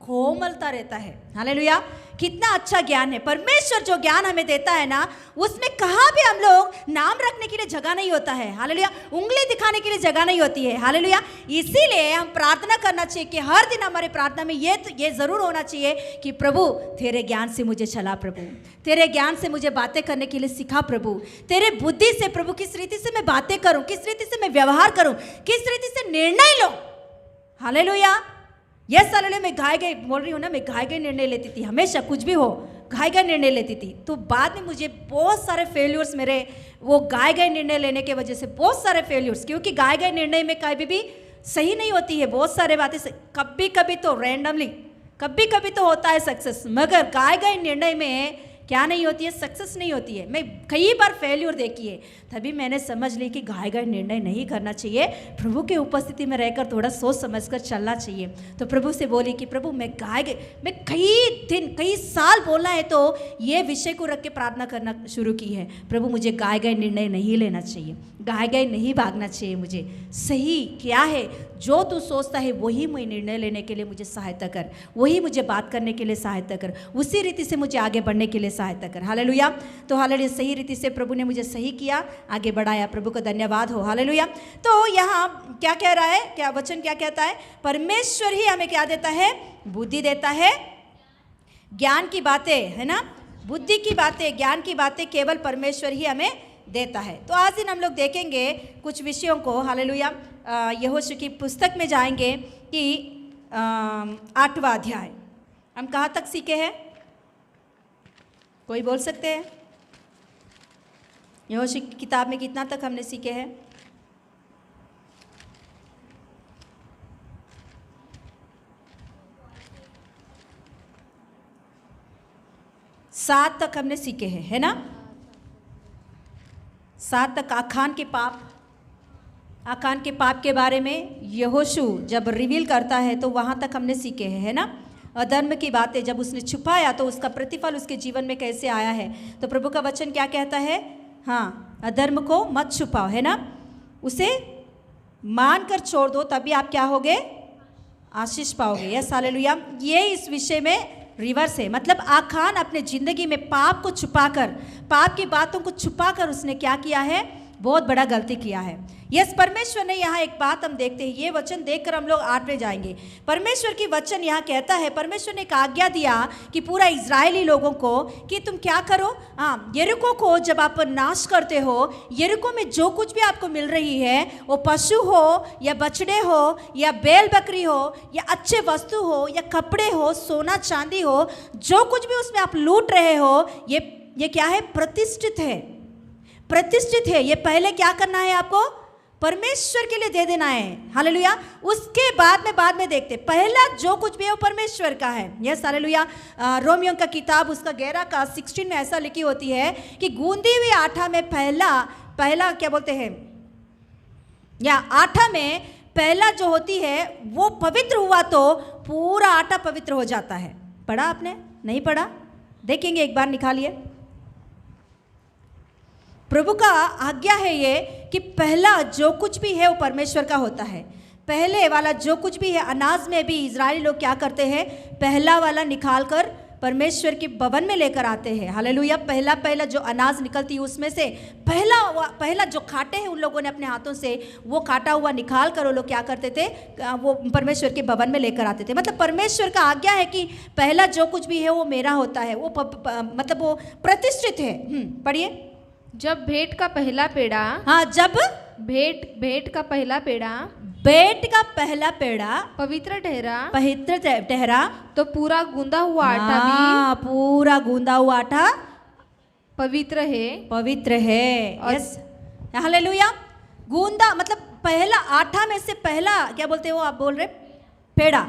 कोमलता रहता है। हालेलुया। कितना अच्छा ज्ञान है। परमेश्वर जो ज्ञान हमें देता है ना, उसमें कहाँ भी हम लोग नाम रखने के लिए जगह नहीं होता है। हालेलुया। उंगली दिखाने के लिए जगह नहीं होती है। हालेलुया। इसीलिए हम प्रार्थना करना चाहिए कि हर दिन हमारे प्रार्थना में ये जरूर होना चाहिए कि प्रभु तेरे ज्ञान से मुझे चला, प्रभु तेरे ज्ञान से मुझे बातें करने के लिए सिखा, प्रभु तेरे बुद्धि से, प्रभु किस रीति से मैं बातें करूं, किस रीति से मैं व्यवहार करूं, किस रीति से निर्णय लूं। हालेलुया। Yes hallelujah. मैं घाय गए बोल रही हूँ ना, मैं घाय गए निर्णय लेती थी, हमेशा कुछ भी हो घाय गए निर्णय लेती थी। तो बाद में मुझे बहुत सारे फेल्यूर्स, मेरे वो गाए गए निर्णय लेने के वजह से बहुत सारे फेल्यूर्स, क्योंकि गाए गए निर्णय में कभी भी सही नहीं होती है, बहुत सारे बातें कभी कभी तो रैंडमली, कभी कभी तो होता है सक्सेस, मगर गाए गए निर्णय में क्या नहीं होती है? सक्सेस नहीं होती है। मैं कई बार फेल्यूर देखी है, तभी मैंने समझ ली कि गाए गए निर्णय नहीं करना चाहिए, प्रभु के उपस्थिति में रहकर थोड़ा सोच समझकर चलना चाहिए। तो प्रभु से बोली कि प्रभु मैं कई दिन कई साल बोलना है, तो ये विषय को रख के प्रार्थना करना शुरू की है। प्रभु मुझे गाए गए निर्णय नहीं लेना चाहिए, गाए गए नहीं भागना चाहिए, मुझे सही क्या है जो तू सोचता है वही मैं निर्णय लेने के लिए मुझे सहायता कर, वही मुझे बात करने के लिए सहायता कर, उसी रीति से मुझे आगे बढ़ने के लिए सहायता कर। हालेलुया। तो हालेलुया, सही रीति से प्रभु ने मुझे सही किया, आगे बढ़ाया। प्रभु को धन्यवाद हो। हालेलुया। तो यहाँ क्या कह रहा है, क्या वचन क्या कहता है? परमेश्वर ही हमें क्या देता है? बुद्धि देता है, ज्ञान की बातें, है ना, बुद्धि की बातें, ज्ञान की बातें केवल परमेश्वर ही हमें देता है। तो आज दिन हम लोग देखेंगे कुछ विषयों को। हालेलुया। यहोशू की पुस्तक में जाएंगे कि 8वां अध्याय हम कहाँ तक सीखे हैं? कोई बोल सकते हैं? यहोशू की किताब में कितना तक हमने सीखे हैं? सात तक हमने सीखे हैं, है ना? 7 तक आखान के पाप के बारे में यहोशू जब रिवील करता है तो वहाँ तक हमने सीखे हैं, है ना? अधर्म की बातें जब उसने छुपाया तो उसका प्रतिफल उसके जीवन में कैसे आया है। तो प्रभु का वचन क्या कहता है? हाँ, अधर्म को मत छुपाओ, है ना, उसे मान कर छोड़ दो, तभी आप क्या होगे? आशीष पाओगे। Yes hallelujah. ये इस विषय में रिवर्स है, मतलब आखान अपने जिंदगी में पाप को छुपाकर, पाप की बातों को छुपाकर उसने क्या किया है? बहुत बड़ा गलती किया है। यस, परमेश्वर ने यहाँ एक बात हम देखते हैं, ये वचन देखकर हम लोग 8 में जाएंगे। परमेश्वर की वचन यहाँ कहता है, परमेश्वर ने एक आज्ञा दिया कि पूरा इजरायली लोगों को कि तुम क्या करो, हाँ, यरीको को जब आप नाश करते हो, यरीको में जो कुछ भी आपको मिल रही है, वो पशु हो या बछड़े हो या बैल बकरी हो या अच्छे वस्तु हो या कपड़े हो, सोना चांदी हो, जो कुछ भी उसमें आप लूट रहे हो, ये क्या है? प्रतिष्ठित है, प्रतिष्ठित है। ये पहले क्या करना है आपको? परमेश्वर के लिए दे देना है। हालेलुया। उसके बाद में देखते, पहला जो कुछ भी है वो परमेश्वर का है। Yes hallelujah. रोमियो का किताब उसका 11 का 16 में ऐसा लिखी होती है कि गूंदी हुई आटा में पहला क्या बोलते हैं, या आटा में पहला जो होती है वो पवित्र हुआ तो पूरा आटा पवित्र हो जाता है। पढ़ा आपने? नहीं पढ़ा? देखेंगे एक बार, निकालिए। प्रभु का आज्ञा है ये कि पहला जो कुछ भी है वो परमेश्वर का होता है। पहले वाला जो कुछ भी है, अनाज में भी इजरायली लोग क्या करते हैं, पहला वाला निकाल कर परमेश्वर के भवन में लेकर आते हैं। हालेलुया। पहला जो अनाज निकलती है उसमें से पहला जो काटे हैं उन लोगों ने अपने हाथों से वो काटा हुआ निकाल कर वो लोग क्या करते थे, वो परमेश्वर के भवन में लेकर आते थे। मतलब परमेश्वर का आज्ञा है कि पहला जो कुछ भी है वो मेरा होता है, वो मतलब वो प्रतिष्ठित है। पढ़िए। जब भेंट का पहला पेड़ा, हाँ, जब भेंट का पहला पेड़ा भेंट का पहला पेड़ा पवित्र ठहरा तो पूरा गूंदा हुआ आटा भी पूरा गूंदा हुआ आटा पवित्र है। Yes hallelujah. गूंदा मतलब पहला आटा में से पहला क्या बोलते हो आप, बोल रहे पेड़ा।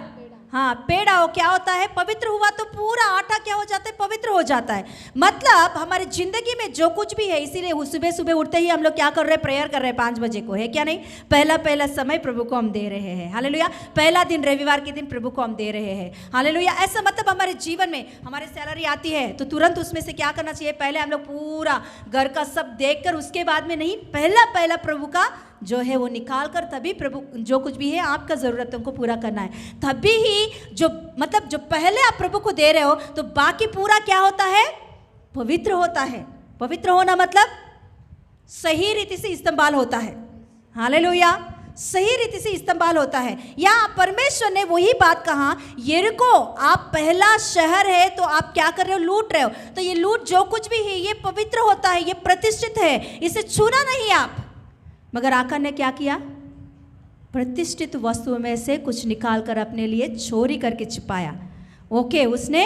हाँ, पेड़ा वो क्या होता है, पवित्र हुआ तो पूरा आटा क्या हो जाता है, पवित्र हो जाता है। मतलब हमारी जिंदगी में जो कुछ भी है, इसीलिए सुबह सुबह उठते ही हम लोग क्या कर रहे हैं, प्रेयर कर रहे हैं 5 बजे को, है क्या नहीं? पहला समय प्रभु को हम दे रहे हैं। हालेलुया। पहला दिन रविवार के दिन प्रभु को हम दे रहे हैं। हालेलुया। ऐसा मतलब हमारे जीवन में हमारे सैलरी आती है तो तुरंत उसमें से क्या करना चाहिए, पहले हम लोग पूरा घर का सब देख कर उसके बाद में नहीं, पहला प्रभु का जो है वो निकाल कर तभी प्रभु जो कुछ भी है आपका ज़रूरतों को पूरा करना है। तभी ही जो मतलब जो पहले आप प्रभु को दे रहे हो तो बाकी पूरा क्या होता है, पवित्र होता है। पवित्र होना मतलब सही रीति से इस्तेमाल होता है। हालेलुया। सही रीति से इस्तेमाल होता है। यहाँ परमेश्वर ने वही बात कहा, यरीको आप पहला शहर है तो आप क्या कर रहे हो, लूट रहे हो। तो ये लूट जो कुछ भी है ये पवित्र होता है, ये प्रतिष्ठित है, इसे छूना नहीं आप। मगर आका ने क्या किया, प्रतिष्ठित वस्तुओं में से कुछ निकाल कर अपने लिए चोरी करके छिपाया। ओके, उसने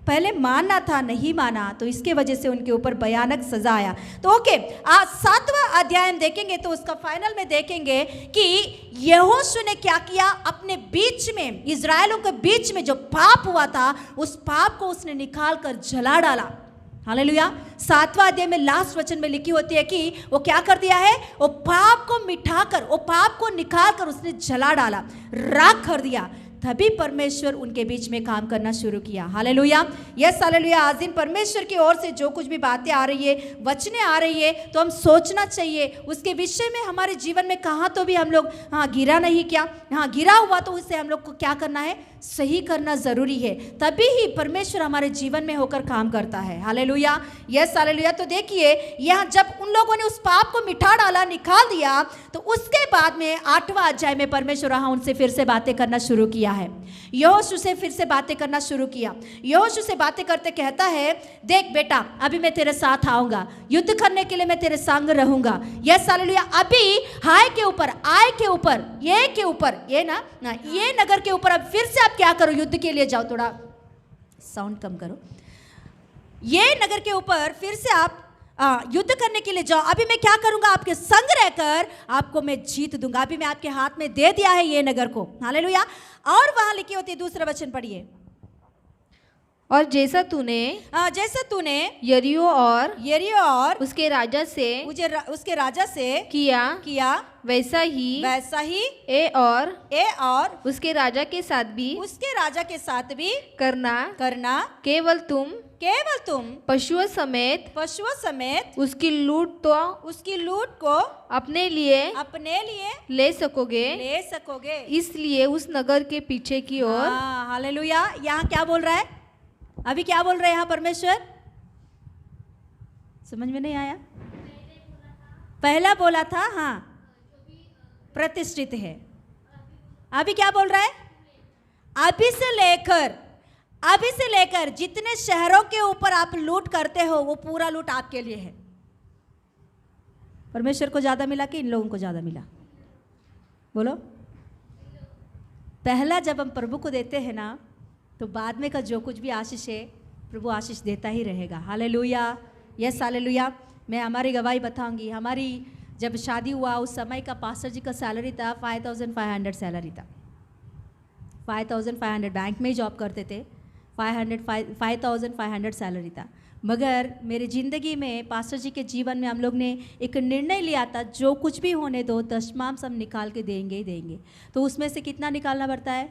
पहले मानना था, नहीं माना, तो इसके वजह से उनके ऊपर भयानक सजा आया। तो ओके, आज 7वां अध्याय हम देखेंगे तो उसका फाइनल में देखेंगे कि यहोशू ने क्या किया, अपने बीच में, इजरायलों के बीच में जो पाप हुआ था उस पाप को उसने निकाल कर जला डाला। हालेलुया। 7वां अध्याय में लास्ट वचन में लिखी होती है कि वो क्या कर दिया है, वो पाप को मिटाकर, वो पाप को निकाल कर उसने जला डाला, राख कर दिया। तभी परमेश्वर उनके बीच में काम करना शुरू किया। हालेलुया। Yes hallelujah. आज दिन परमेश्वर की ओर से जो कुछ भी बातें आ रही है, वचनें आ रही है, तो हम सोचना चाहिए उसके विषय में। हमारे जीवन में कहाँ तो भी हम लोग गिरा नहीं, क्या गिरा हुआ तो उससे हम लोग को क्या करना है, सही करना जरूरी है। तभी ही परमेश्वर हमारे जीवन में होकर काम करता है। हालेलुया। Yes hallelujah. तो देखिए यहाँ जब उन लोगों ने उस पाप को मिटा डाला, निकाल दिया, तो उसके बाद में 8वां अध्याय में परमेश्वर उनसे फिर से बातें करना शुरू किया है। यहोशू से फिर से बातें करना शुरू किया। यहोशू से बातें करते कहता है, देख बेटा, अभी मैं तेरे साथ आऊंगा, युद्ध करने के लिए मैं तेरे संग रहूंगा। Yes hallelujah. अभी हाय के ऊपर, आय के ऊपर, ये के ऊपर, ये ना ये नगर के ऊपर अब फिर से आप क्या करो, युद्ध के लिए जाओ। थोड़ा साउंड कम करो। ये नगर के ऊपर फिर से आप युद्ध करने के लिए जाओ। अभी मैं क्या करूंगा, आपके संग रहकर आपको मैं जीत दूंगा। अभी मैं आपके हाथ में दे दिया है ये नगर को। हालेलुया। और वहां लिखी होती है, दूसरा वचन पढ़िए। और जैसा तूने यरीहो और उसके राजा से किया वैसा ही ए और उसके राजा के साथ भी करना। केवल तुम पशुओं समेत उसकी लूट को अपने लिए ले सकोगे। इसलिए उस नगर के पीछे की ओर। हालेलुया। यहाँ क्या बोल रहा है, अभी क्या बोल रहे हैं यहाँ परमेश्वर, समझ में नहीं आया? पहला बोला था प्रतिष्ठित है। अभी क्या बोल रहा है, अभी से लेकर जितने शहरों के ऊपर आप लूट करते हो वो पूरा लूट आपके लिए है। परमेश्वर को ज्यादा मिला कि इन लोगों को ज्यादा मिला, बोलो? पहला जब हम प्रभु को देते हैं ना, तो बाद में का जो कुछ भी आशीष है प्रभु आशीष देता ही रहेगा। हालेलुया। Yes hallelujah. मैं हमारी गवाही बताऊंगी। हमारी जब शादी हुआ उस समय का पास्टर जी का सैलरी था 5500 सैलरी था। 5500 बैंक में जॉब करते थे। 5500 सैलरी था। मगर मेरी ज़िंदगी में पास्टर जी के जीवन में हम लोग ने एक निर्णय लिया था, जो कुछ भी होने दो दशमांश हम निकाल के देंगे ही देंगे। तो उसमें से कितना निकालना पड़ता है?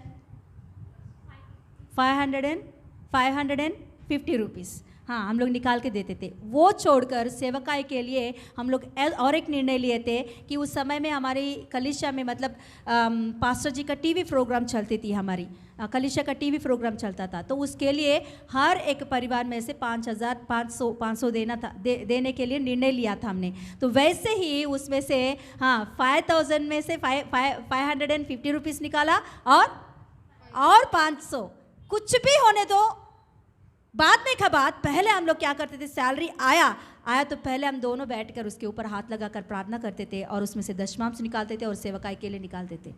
550 रुपीज़। हाँ, हम लोग निकाल के देते थे। वो छोड़कर सेवकाई के लिए हम लोग और एक निर्णय लिए थे कि उस समय में हमारी कलीसिया में मतलब पास्टर जी का टीवी प्रोग्राम चलती थी, हमारी कलीसिया का टीवी प्रोग्राम चलता था। तो उसके लिए हर एक परिवार में से 500 देना था, देने के लिए निर्णय लिया था हमने। तो वैसे ही उसमें से 5000 में से 550 रुपीज़ निकाला और 500 कुछ भी होने दो, बाद में का बात। पहले हम लोग क्या करते थे, सैलरी आया तो पहले हम दोनों बैठकर उसके ऊपर हाथ लगाकर प्रार्थना करते थे और उसमें से दशमांश निकालते थे और सेवकाई के लिए निकालते थे।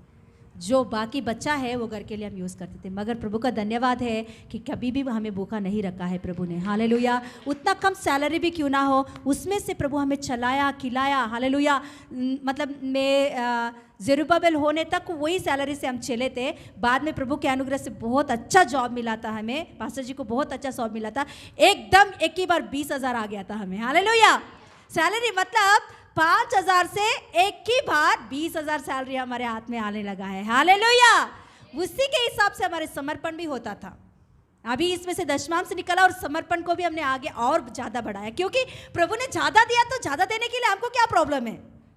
जो बाकी बच्चा है वो घर के लिए हम यूज़ करते थे। मगर प्रभु का धन्यवाद है कि कभी भी हमें भूखा नहीं रखा है प्रभु ने। हालेलुया। उतना कम सैलरी भी क्यों ना हो, उसमें से प्रभु हमें चलाया खिलाया। हालेलुया। मतलब मैं ज़ेरुब्बाबेल होने तक वही सैलरी से हम चले थे। बाद में प्रभु के अनुग्रह से बहुत अच्छा जॉब मिला था हमें, पास्टर जी को बहुत अच्छा जॉब मिला था। एकदम एक ही बार 20,000 आ गया था हमें। हालेलुया। सैलरी मतलब 5,000 से एक ही बार 20,000 सैलरी हमारे हाथ में आने लगा है। हालेलुया। उसी के हिसाब से हमारे समर्पण भी होता था। अभी इसमें से दशमांश निकला और समर्पण को भी हमने आगे और ज़्यादा बढ़ाया, क्योंकि प्रभु ने ज़्यादा दिया तो ज़्यादा देने के लिए हमको क्या प्रॉब्लम है।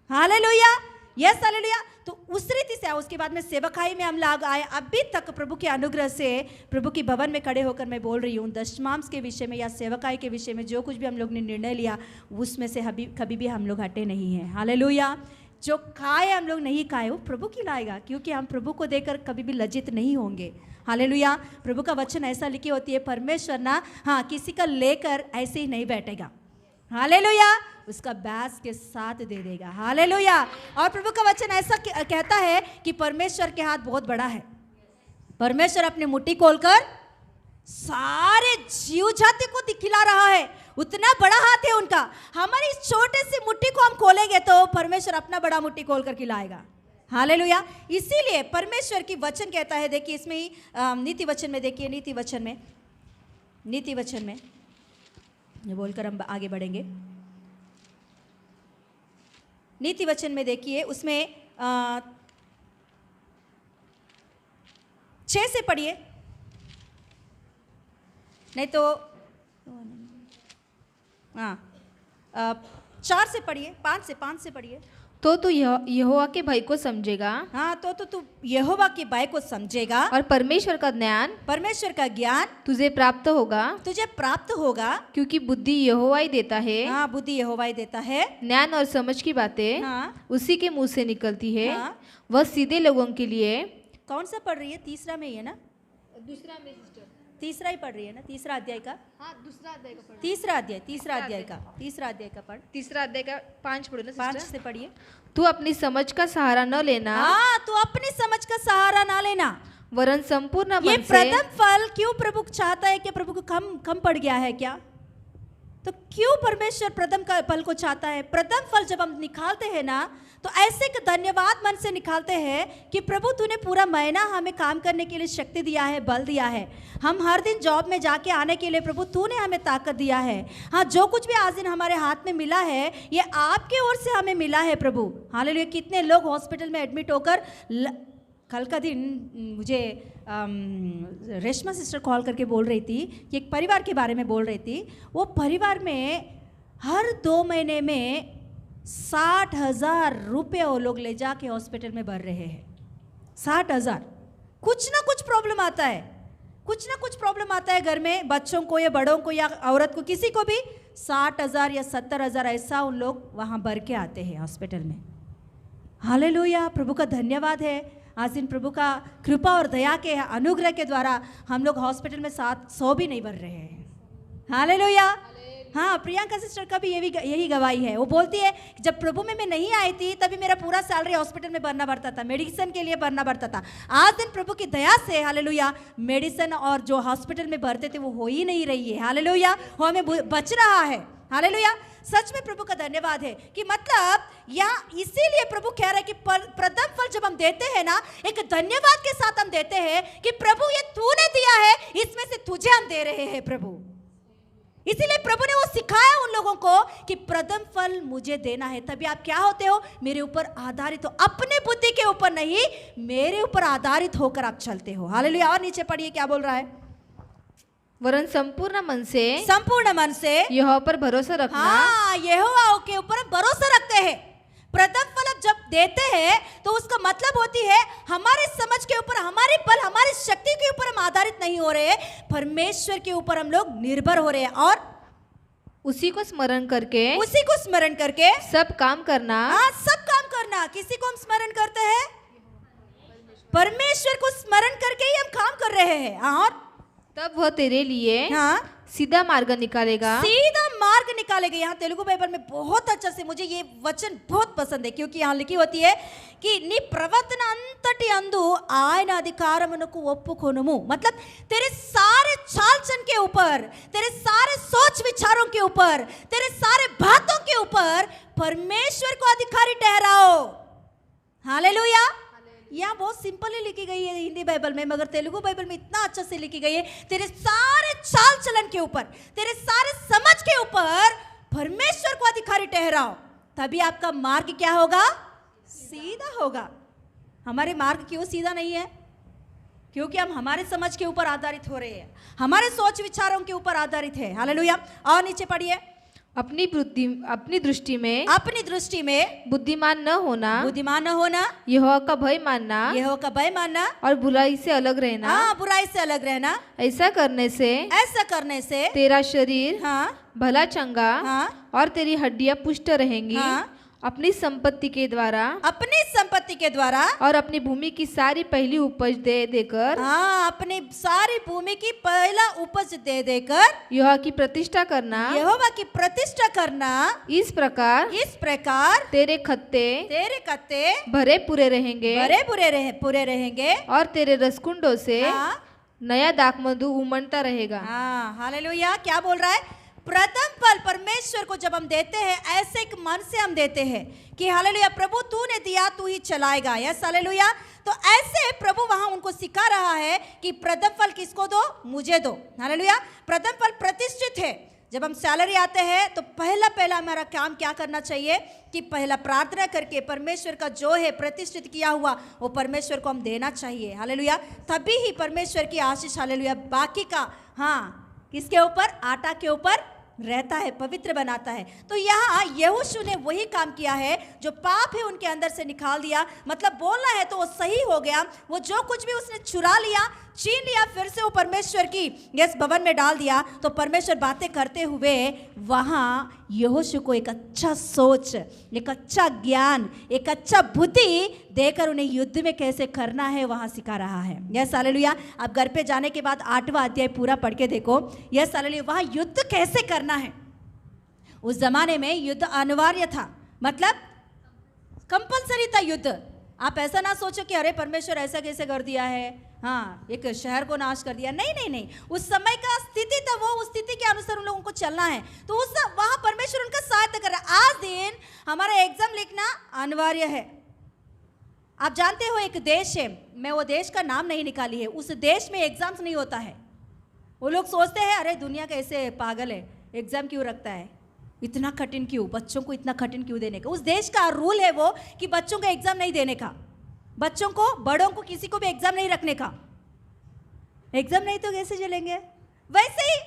हालेलुया। Yes hallelujah. तो उस रीति से उसके बाद में सेवकाई में हम लोग आए। अभी तक प्रभु के अनुग्रह से प्रभु की भवन में खड़े होकर मैं बोल रही हूँ, दशमांश के विषय में या सेवकाई के विषय में जो कुछ भी हम लोग ने निर्णय लिया उसमें से कभी भी हम लोग हटे नहीं हैं। हालेलुया। जो खाए हम लोग नहीं खाए वो प्रभु खिलाएगा, क्योंकि हम प्रभु को देकर कभी भी लज्जित नहीं होंगे। हालेलुया। प्रभु का वचन ऐसा लिखी होती है, परमेश्वर ना किसी का लेकर ऐसे ही नहीं बैठेगा। हालेलुया। उसका बैस के साथ दे देगा। हालेलुया। और प्रभु का वचन ऐसा कहता है कि परमेश्वर के हाथ बहुत बड़ा है। परमेश्वर अपनी मुट्ठी खोलकर सारे जीव जाति को खिला रहा है। उतना बड़ा हाथ है उनका। हमारी इस छोटे सी मुट्ठी को हम खोलेंगे तो परमेश्वर अपना बड़ा मुट्ठी खोलकर खिलाएगा। हालेलुया। इसीलिए परमेश्वर की वचन कहता है, देखिए इसमें ही नीति वचन में, देखिए नीति वचन में ये बोलकर हम आगे बढ़ेंगे। नीति वचन में देखिए, उसमें 6 से पढ़िए, नहीं तो 4 से पढ़िए, 5 से पढ़िए। तो तू यहोवा के भय को समझेगा। हाँ, तो तू यहोवा के भय को समझेगा और परमेश्वर का ज्ञान तुझे प्राप्त होगा, क्योंकि बुद्धि यहोवा ही देता है। हाँ, बुद्धि यहोवा ही देता है। ज्ञान और समझ की बातें उसी के मुंह से निकलती है। वह सीधे लोगों के लिए। कौन सा पढ़ रही है? तीसरा में ही है ना? दूसरा में सिस्टर, तीसरा ही पढ़ रही है ना? तीसरा अध्याय का। हाँ, दूसरा अध्याय का पढ़। तीसरा अध्याय का पढ़। तीसरा अध्याय का 5 पढ़ो ना सिस्टर। 5 से पढ़िए। तू अपनी समझ का सहारा न लेना। हाँ, तू अपनी समझ का सहारा ना लेना, वरन संपूर्ण मन से। ये प्रथम फल क्यों प्रभु चाहता है? कि प्रभु को कम पड़ गया है क्या? तो क्यों परमेश्वर प्रथम फल को चाहता है? प्रथम फल जब हम निकालते हैं ना, तो ऐसे धन्यवाद मन से निकालते हैं कि प्रभु तूने पूरा महीना हमें काम करने के लिए शक्ति दिया है, बल दिया है। हम हर दिन जॉब में जाके आने के लिए प्रभु तूने हमें ताकत दिया है। हाँ, जो कुछ भी आज दिन हमारे हाथ में मिला है ये आपके ओर से हमें मिला है प्रभु। हालेलुया। कितने लोग हॉस्पिटल में एडमिट होकर, कल का दिन मुझे रेशमा सिस्टर कॉल करके बोल रही थी कि एक परिवार के बारे में बोल रही थी। वो परिवार में हर 2 महीने में 60,000 रुपये वो लोग ले जाके हॉस्पिटल में भर रहे हैं। 60,000। कुछ ना कुछ प्रॉब्लम आता है घर में, बच्चों को या बड़ों को या औरत को, किसी को भी 60,000 या 70,000 ऐसा उन लोग वहाँ भर के आते हैं हॉस्पिटल में। हालेलुया। प्रभु का धन्यवाद है। आज दिन प्रभु का कृपा और दया के अनुग्रह के द्वारा हम लोग हॉस्पिटल में 100 भी नहीं भर रहे हैं। हालेलुया। हाँ, प्रियंका सिस्टर का भी यही गवाही है। वो बोलती है जब प्रभु में मैं नहीं आई थी तभी मेरा पूरा सैलरी हॉस्पिटल में भरना पड़ता था, मेडिसिन के लिए भरना पड़ता था। आज दिन प्रभु की दया से हालेलुया मेडिसिन और जो हॉस्पिटल में भरते थे वो हो ही नहीं रही है। हालेलुया, वो हमें बच रहा है। हालेलुया, सच में प्रभु का धन्यवाद है कि मतलब यहाँ इसीलिए प्रभु कह रहे हैं कि प्रथम फल जब हम देते हैं ना, एक धन्यवाद के साथ हम देते हैं कि प्रभु ये तूने दिया है, इसमें से तुझे हम दे रहे हैं प्रभु। इसीलिए प्रभु ने वो सिखाया उन लोगों को कि प्रथम फल मुझे देना है, तभी आप क्या होते हो, मेरे ऊपर आधारित हो, अपने बुद्धि के ऊपर नहीं, मेरे ऊपर आधारित होकर आप चलते हो। हालेलुया। और नीचे पढ़िए क्या बोल रहा है, वरन संपूर्ण मन से यहोवा पर भरोसा रखना। हाँ, यहोवा के ऊपर भरोसा रखते हैं। प्रथम फल जब देते हैं तो उसका मतलब होती है हमारे समझ के ऊपर, हमारे बल, हमारी शक्ति के ऊपर हम आधारित नहीं हो रहे, परमेश्वर के ऊपर हम लोग निर्भर हो रहे हैं और उसी को स्मरण करके सब काम करना। हाँ, सब काम करना। किसी को हम स्मरण करते हैं, परमेश्वर को स्मरण करके ही हम काम कर रहे हैं। और तब वह तेरे लिए हाँ सीधा मार्ग निकालेगा। यहाँ तेलुगु बाइबल में बहुत अच्छा से, मुझे ये वचन बहुत पसंद है क्योंकि यहाँ लिखी होती है कि नी प्रवर्तन अंतटि अंदु आयन अधिकारमुनकु ఒప్పుకొనుము। मतलब तेरे सारे चाल चलन के ऊपर, तेरे सारे सोच विचारों के ऊपर, तेरे सारे बातों के ऊपर परमेश्वर को अधिकारी ठहराओ। हालेलुया। यहाँ बहुत सिंपल ही लिखी गई है हिंदी बाइबल में, मगर तेलुगु बाइबल में इतना अच्छा से लिखी गई है, तेरे सारे चाल चलन के ऊपर, तेरे सारे समझ के ऊपर परमेश्वर को अधिकारी ठहराओ, तभी आपका मार्ग क्या होगा, सीधा होगा। हमारे मार्ग क्यों सीधा नहीं है, क्योंकि हम हमारे समझ के ऊपर आधारित हो रहे हैं, हमारे सोच विचारों के ऊपर आधारित है। हालेलुया। और नीचे पढ़िए, अपनी दृष्टि में बुद्धिमान न होना, यहोवा का भय मानना और बुराई से अलग रहना। हाँ, बुराई से अलग रहना। ऐसा करने से तेरा शरीर भला चंगा और तेरी हड्डियां पुष्ट रहेंगी। अपनी संपत्ति के द्वारा और अपनी भूमि की सारी पहली उपज देकर, अपनी सारी भूमि की पहला उपज दे देकर यहोवा की प्रतिष्ठा करना। इस प्रकार तेरे खत्ते भरे पूरे रहेंगे और तेरे रसकुंडों से नया दाखमधु उमड़ता रहेगा। हालेलुया। क्या बोल रहा है, प्रथम फल परमेश्वर को जब हम देते हैं, ऐसे एक मन से हम देते हैं कि हालेलुया प्रभु तूने दिया, तू ही चलाएगा। Yes hallelujah. तो ऐसे प्रभु वहां उनको सिखा रहा है कि प्रथम फल किसको दो, मुझे दो। हालेलुया। प्रथम फल प्रतिष्ठित है। जब हम सैलरी आते हैं तो पहला हमारा काम क्या करना चाहिए कि पहला प्रार्थना करके परमेश्वर का जो है प्रतिष्ठित किया हुआ वो परमेश्वर को हम देना चाहिए। हालेलुया। तभी ही परमेश्वर की आशीष, हालेलुया, बाकी का किसके ऊपर, आटा के ऊपर रहता है, पवित्र बनाता है। तो यहाँ यहोशू ने वही काम किया है, जो पाप है उनके अंदर से निकाल दिया। मतलब बोलना है तो वो सही हो गया, वो जो कुछ भी उसने चुरा लिया, छीन लिया, फिर से वो परमेश्वर की यस भवन में डाल दिया। तो परमेश्वर बातें करते हुए वहाँ यहोशू को एक अच्छा सोच, एक अच्छा ज्ञान, एक अच्छा बुद्धि देकर उन्हें युद्ध में कैसे करना है वहाँ सिखा रहा है। Yes hallelujah. आप घर पे जाने के बाद 8वां अध्याय पूरा पढ़ के देखो। Yes hallelujah. वहाँ युद्ध कैसे करना है। उस जमाने में युद्ध अनिवार्य था, मतलब कंपलसरी था युद्ध। आप ऐसा ना सोचो कि अरे परमेश्वर ऐसा कैसे कर दिया है, एक शहर को नाश कर दिया। नहीं, उस समय का स्थिति था, वो उस स्थिति के अनुसार उन लोगों को चलना है। तो उस वहां परमेश्वर उनका सहायता कर रहा है। आज दिन हमारा एग्जाम लिखना अनिवार्य है। आप जानते हो एक देश है, मैं वो देश का नाम नहीं निकाली है, उस देश में एग्जाम्स नहीं होता है। वो लोग सोचते हैं अरे दुनिया कैसे पागल है, एग्जाम क्यों रखता है, इतना कठिन क्यों, बच्चों को इतना कठिन क्यों देने का। उस देश का रूल है वो कि बच्चों को एग्जाम नहीं देने का, बच्चों को, बड़ों को, किसी को भी एग्जाम नहीं रखने का। एग्जाम नहीं तो कैसे चलेंगे। वैसे ही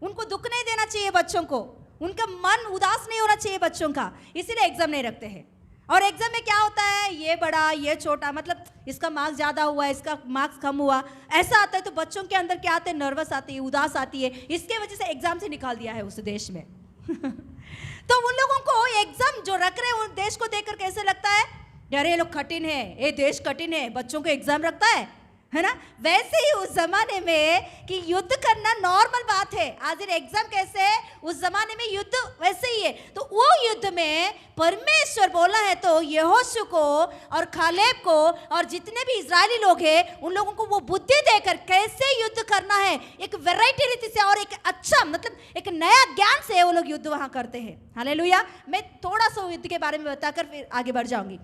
उनको दुख नहीं देना चाहिए बच्चों को, उनका मन उदास नहीं होना चाहिए बच्चों का, इसीलिए एग्जाम नहीं रखते हैं। और एग्जाम में क्या होता है, ये बड़ा ये छोटा, मतलब इसका मार्क्स ज़्यादा हुआ, इसका मार्क्स कम हुआ, ऐसा आता है। तो बच्चों के अंदर क्या आते हैं, नर्वस आती है, उदास आती है। इसके वजह से एग्जाम से निकाल दिया है उस देश में। तो उन लोगों को एग्जाम जो रख रहे हैं उन देश को देखकर कैसे लगता है, अरे ये लोग कठिन है, ये देश कठिन है, बच्चों को एग्जाम रखता है। है ना। वैसे ही उस जमाने में कि युद्ध करना नॉर्मल बात है। आज एग्जाम कैसे है, उस जमाने में युद्ध वैसे ही है। तो वो युद्ध में परमेश्वर बोला है तो यहोशू को और कालेब को और जितने भी इजरायली लोग हैं उन लोगों को वो बुद्धि देकर कैसे युद्ध करना है, एक वैरायटी रीति से और एक अच्छा मतलब एक नया ज्ञान से वो लोग युद्ध वहां करते हैं। हालेलुया। मैं थोड़ा सा युद्ध के बारे में बताकर फिर आगे बढ़ जाऊंगी।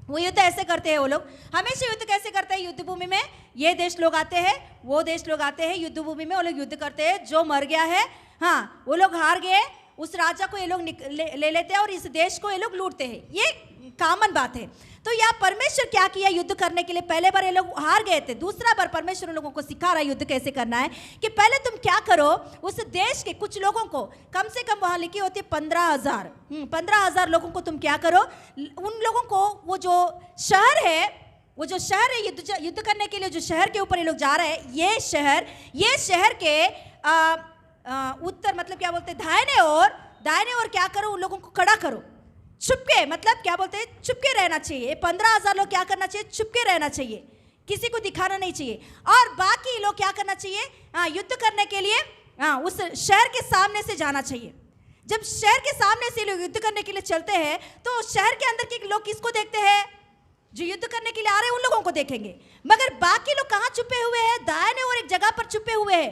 वो युद्ध ऐसे करते हैं, वो लोग हमेशा युद्ध कैसे करते हैं युद्ध भूमि में, ये देश लोग आते हैं वो देश लोग आते हैं युद्ध भूमि में, वो लोग युद्ध करते हैं। जो मर गया है, हाँ वो लोग हार गए, उस राजा को ये लोग ले लेते हैं और इस देश को ये लोग लूटते हैं। ये कॉमन बात है। तो यहाँ परमेश्वर क्या किया युद्ध करने के लिए, पहले बार ये लोग हार गए थे, दूसरा बार परमेश्वर उन लोगों को सिखा रहा है युद्ध कैसे करना है। कि पहले तुम क्या करो, उस देश के कुछ लोगों को, कम से कम वहां लिखी होती है 15,000 लोगों को तुम क्या करो, उन लोगों को वो जो शहर है युद्ध करने के लिए जो शहर के ऊपर ये लोग जा रहे हैं, ये शहर के उत्तर मतलब क्या बोलते हैं दाहिने और क्या करो, उन लोगों को खड़ा करो छुपके, मतलब क्या बोलते हैं चुपके रहना चाहिए। 15,000 लोग क्या करना चाहिए, चुपके रहना चाहिए, किसी को दिखाना नहीं चाहिए। और बाकी लोग क्या करना चाहिए, युद्ध करने के लिए उस शहर के सामने से जाना चाहिए। जब शहर के सामने से लोग युद्ध करने के लिए चलते हैं तो शहर के अंदर के लोग किसको देखते हैं, जो युद्ध करने के लिए आ रहे हैं उन लोगों को देखेंगे। मगर बाकी लोग कहाँ छुपे हुए हैं, दाहिने और एक जगह पर छुपे हुए हैं।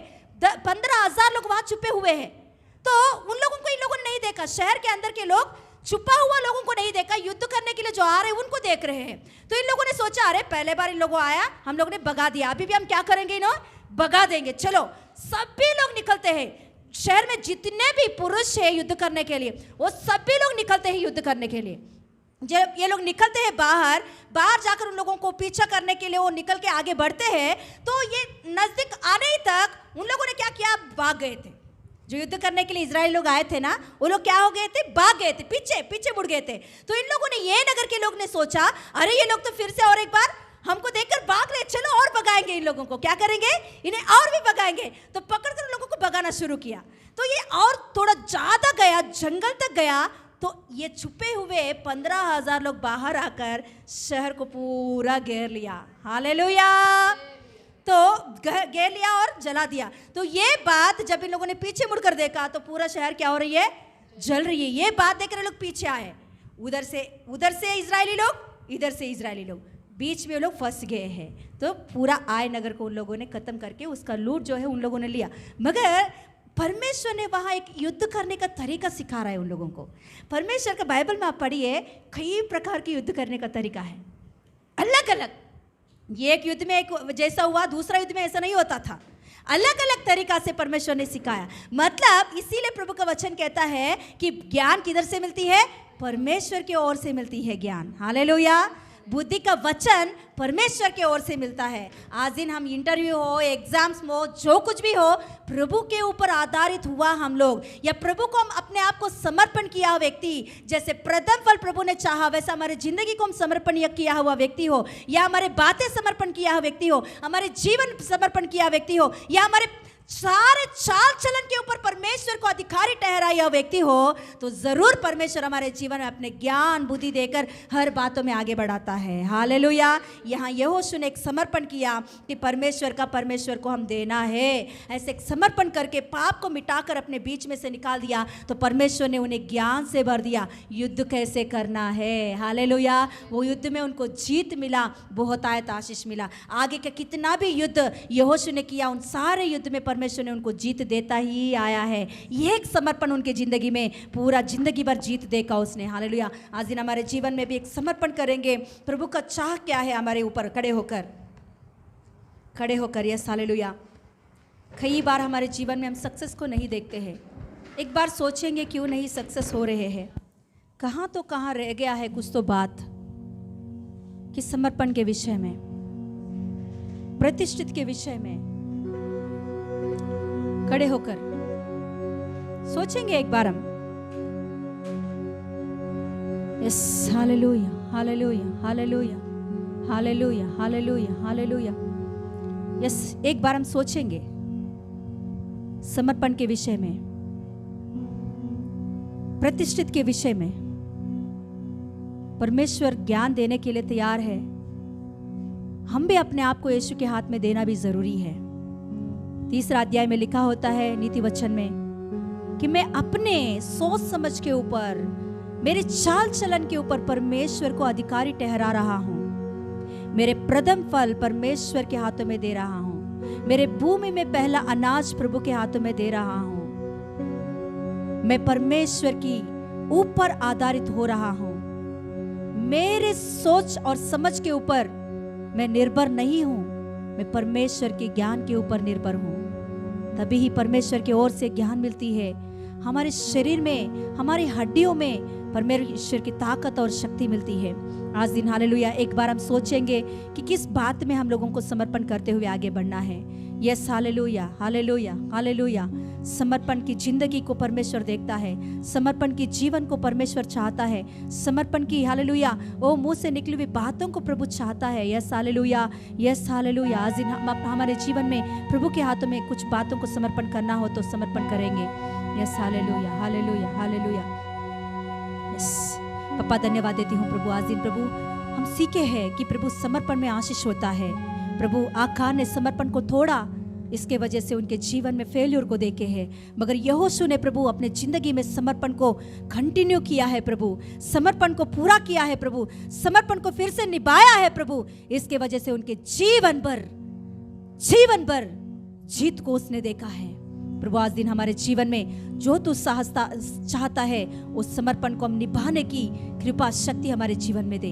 15,000 लोग वहां छुपे हुए हैं। तो उन लोगों को इन लोगों ने नहीं देखा, शहर के अंदर के लोग छुपा हुआ लोगों को नहीं देखा, युद्ध करने के लिए जो आ रहे हैं उनको देख रहे हैं। तो इन लोगों ने सोचा अरे पहले बार इन लोगों आया, हम लोगों ने भगा दिया, अभी भी हम क्या करेंगे, इन्हों भगा देंगे। चलो सभी लोग निकलते हैं, शहर में जितने भी पुरुष है युद्ध करने के लिए वो सभी लोग निकलते हैं युद्ध करने के लिए। जब ये लोग निकलते हैं बाहर जाकर उन लोगों को पीछा करने के लिए वो निकल के आगे बढ़ते हैं, तो ये नजदीक आने ही तक उन लोगों ने क्या किया, भाग गए थे। जो युद्ध करने के लिए इजराइल लोग आए थे ना, वो लोग क्या हो गए थे, भाग गए थे, पीछे मुड़ गए थे। तो इन लोगों ने, ये नगर के लोग ने सोचा अरे ये लोग तो फिर से और एक बार हमको देखकर भाग रहे, चलो और भगाएंगे इन लोगों को, क्या करेंगे इन्हें और भी भगाएंगे। तो पकड़कर उन लोगों को भगाना शुरू किया। तो ये और थोड़ा ज्यादा गया, जंगल तक गया, तो ये छुपे हुए 15,000 लोग बाहर आकर शहर को पूरा घेर लिया। हालेलुया। तो घेर लिया और जला दिया। तो ये बात जब इन लोगों ने पीछे मुड़कर देखा तो पूरा शहर क्या हो रही है, जल रही है। ये बात देखकर लोग पीछे आए, उधर से इजरायली लोग, इधर से इजरायली लोग, बीच में लोग फंस गए हैं। तो पूरा आय नगर को उन लोगों ने खत्म करके उसका लूट जो है उन लोगों ने लिया। मगर परमेश्वर ने वहाँ एक युद्ध करने का तरीका सिखा रहा है उन लोगों को। परमेश्वर का बाइबल में आप पढ़िए, कई प्रकार के युद्ध करने का तरीका है, अलग अलग। ये एक युद्ध में एक जैसा हुआ, दूसरा युद्ध में ऐसा नहीं होता था, अलग अलग तरीका से परमेश्वर ने सिखाया। मतलब इसीलिए प्रभु का वचन कहता है कि ज्ञान किधर से मिलती है, परमेश्वर की ओर से मिलती है ज्ञान। हालेलुया। बुद्धि का वचन परमेश्वर की ओर से मिलता है। आज दिन हम इंटरव्यू हो, एग्जाम्स हो, जो कुछ भी हो, प्रभु के ऊपर आधारित हुआ हम लोग, या प्रभु को हम अपने आप को समर्पण किया व्यक्ति, जैसे प्रथम फल प्रभु ने चाहा वैसा हमारे जिंदगी को हम समर्पण किया हुआ व्यक्ति हो, या हमारे बातें समर्पण किया हुआ व्यक्ति हो, हमारे जीवन समर्पण किया व्यक्ति हो, या हमारे सारे चाल चलन के ऊपर परमेश्वर को अधिकारी ठहराया व्यक्ति हो, तो जरूर परमेश्वर हमारे जीवन में अपने ज्ञान बुद्धि देकर हर बातों में आगे बढ़ाता है। हालेलुया। यहाँ यहोशू ने एक समर्पण किया कि परमेश्वर को हम देना है। ऐसे एक समर्पण करके पाप को मिटाकर अपने बीच में से निकाल दिया, तो परमेश्वर ने उन्हें ज्ञान से भर दिया, युद्ध कैसे करना है। हालेलुया। वो युद्ध में उनको जीत मिला, बहुत आयत आशीष मिला। आगे का कितना भी युद्ध यहोशू ने किया, उन सारे युद्ध में परमेश्वर ने उनको जीत देता ही आया है। ये एक समर्पण उनके जिंदगी में पूरा जिंदगी भर जीत देगा उसने। हालेलुया। आज दिन हमारे जीवन में भी एक समर्पण करेंगे। प्रभु का चाह क्या है हमारे ऊपर, खड़े होकर यस हालेलुया। कई बार हमारे जीवन में हम सक्सेस को नहीं देखते हैं। एक बार सोचेंगे क्यों नहीं सक्सेस हो रहे हैं, कहाँ तो कहाँ रह गया है कुछ तो बात, कि समर्पण के विषय में, प्रतिष्ठित के विषय में खड़े होकर सोचेंगे एक बार हम। Yes hallelujah hallelujah hallelujah hallelujah hallelujah hallelujah. Yes एक बार हम सोचेंगे समर्पण के विषय में, प्रतिष्ठित के विषय में। परमेश्वर ज्ञान देने के लिए तैयार है, हम भी अपने आप को यीशु के हाथ में देना भी ज़रूरी है। 3 अध्याय में लिखा होता है नीति वचन में कि मैं अपने सोच समझ के ऊपर, मेरे चाल चलन के ऊपर परमेश्वर को अधिकारी ठहरा रहा हूँ। मेरे प्रथम फल परमेश्वर के हाथों में दे रहा हूँ। मेरे भूमि में पहला अनाज प्रभु के हाथों में दे रहा हूँ। मैं परमेश्वर की ऊपर आधारित हो रहा हूँ। मेरे सोच और समझ के ऊपर मैं निर्भर नहीं हूँ, मैं परमेश्वर के ज्ञान के ऊपर निर्भर हूँ। तभी ही परमेश्वर की ओर से ज्ञान मिलती है। हमारे शरीर में, हमारी हड्डियों में परमेश्वर की ताकत और शक्ति मिलती है। आज दिन हालेलुया एक बार हम सोचेंगे कि किस बात में हम लोगों को समर्पण करते हुए आगे बढ़ना है। Yes hallelujah, hallelujah, hallelujah. समर्पण की जिंदगी को परमेश्वर देखता है, समर्पण की जीवन को परमेश्वर चाहता है, समर्पण की हालेलुया ओ मुंह से निकली हुई बातों को प्रभु चाहता है। Yes hallelujah, yes hallelujah. आज दिन हमारे जीवन में प्रभु के हाथों में कुछ बातों को समर्पण करना हो तो समर्पण करेंगे। Yes hallelujah, hallelujah, hallelujah. Yes papa धन्यवाद देती हूँ प्रभु। आज दिन प्रभु हम सीखे हैं कि प्रभु समर्पण में आशीष होता है। प्रभु आकार ने समर्पण को तोड़ा, इसके वजह से उनके जीवन में फेल्यूर को देखे हैं, मगर यहोशू ने प्रभु अपने जिंदगी में समर्पण को कंटिन्यू किया है प्रभु, समर्पण को पूरा किया है प्रभु, समर्पण को फिर से निभाया है प्रभु। इसके वजह से उनके जीवन भर जीत को उसने देखा है। प्रभु आज दिन हमारे जीवन में जो तू साहसता चाहता है उस समर्पण को हम निभाने की कृपा शक्ति हमारे जीवन में दे,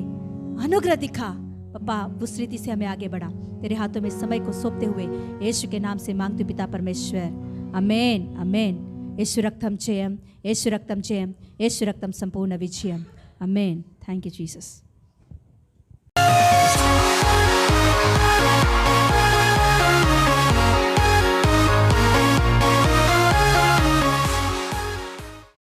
अनुग्रह दिखा पापा। उस रीति से हमें आगे बढ़ा, तेरे हाथों में समय को सौंपते हुए यीशु के नाम से मांगते पिता परमेश्वर, आमेन, आमेन। यीशु रक्तम जयम, यीशु रक्तम जयम, यीशु रक्तम संपूर्ण विजयम, आमेन। Thank you Jesus.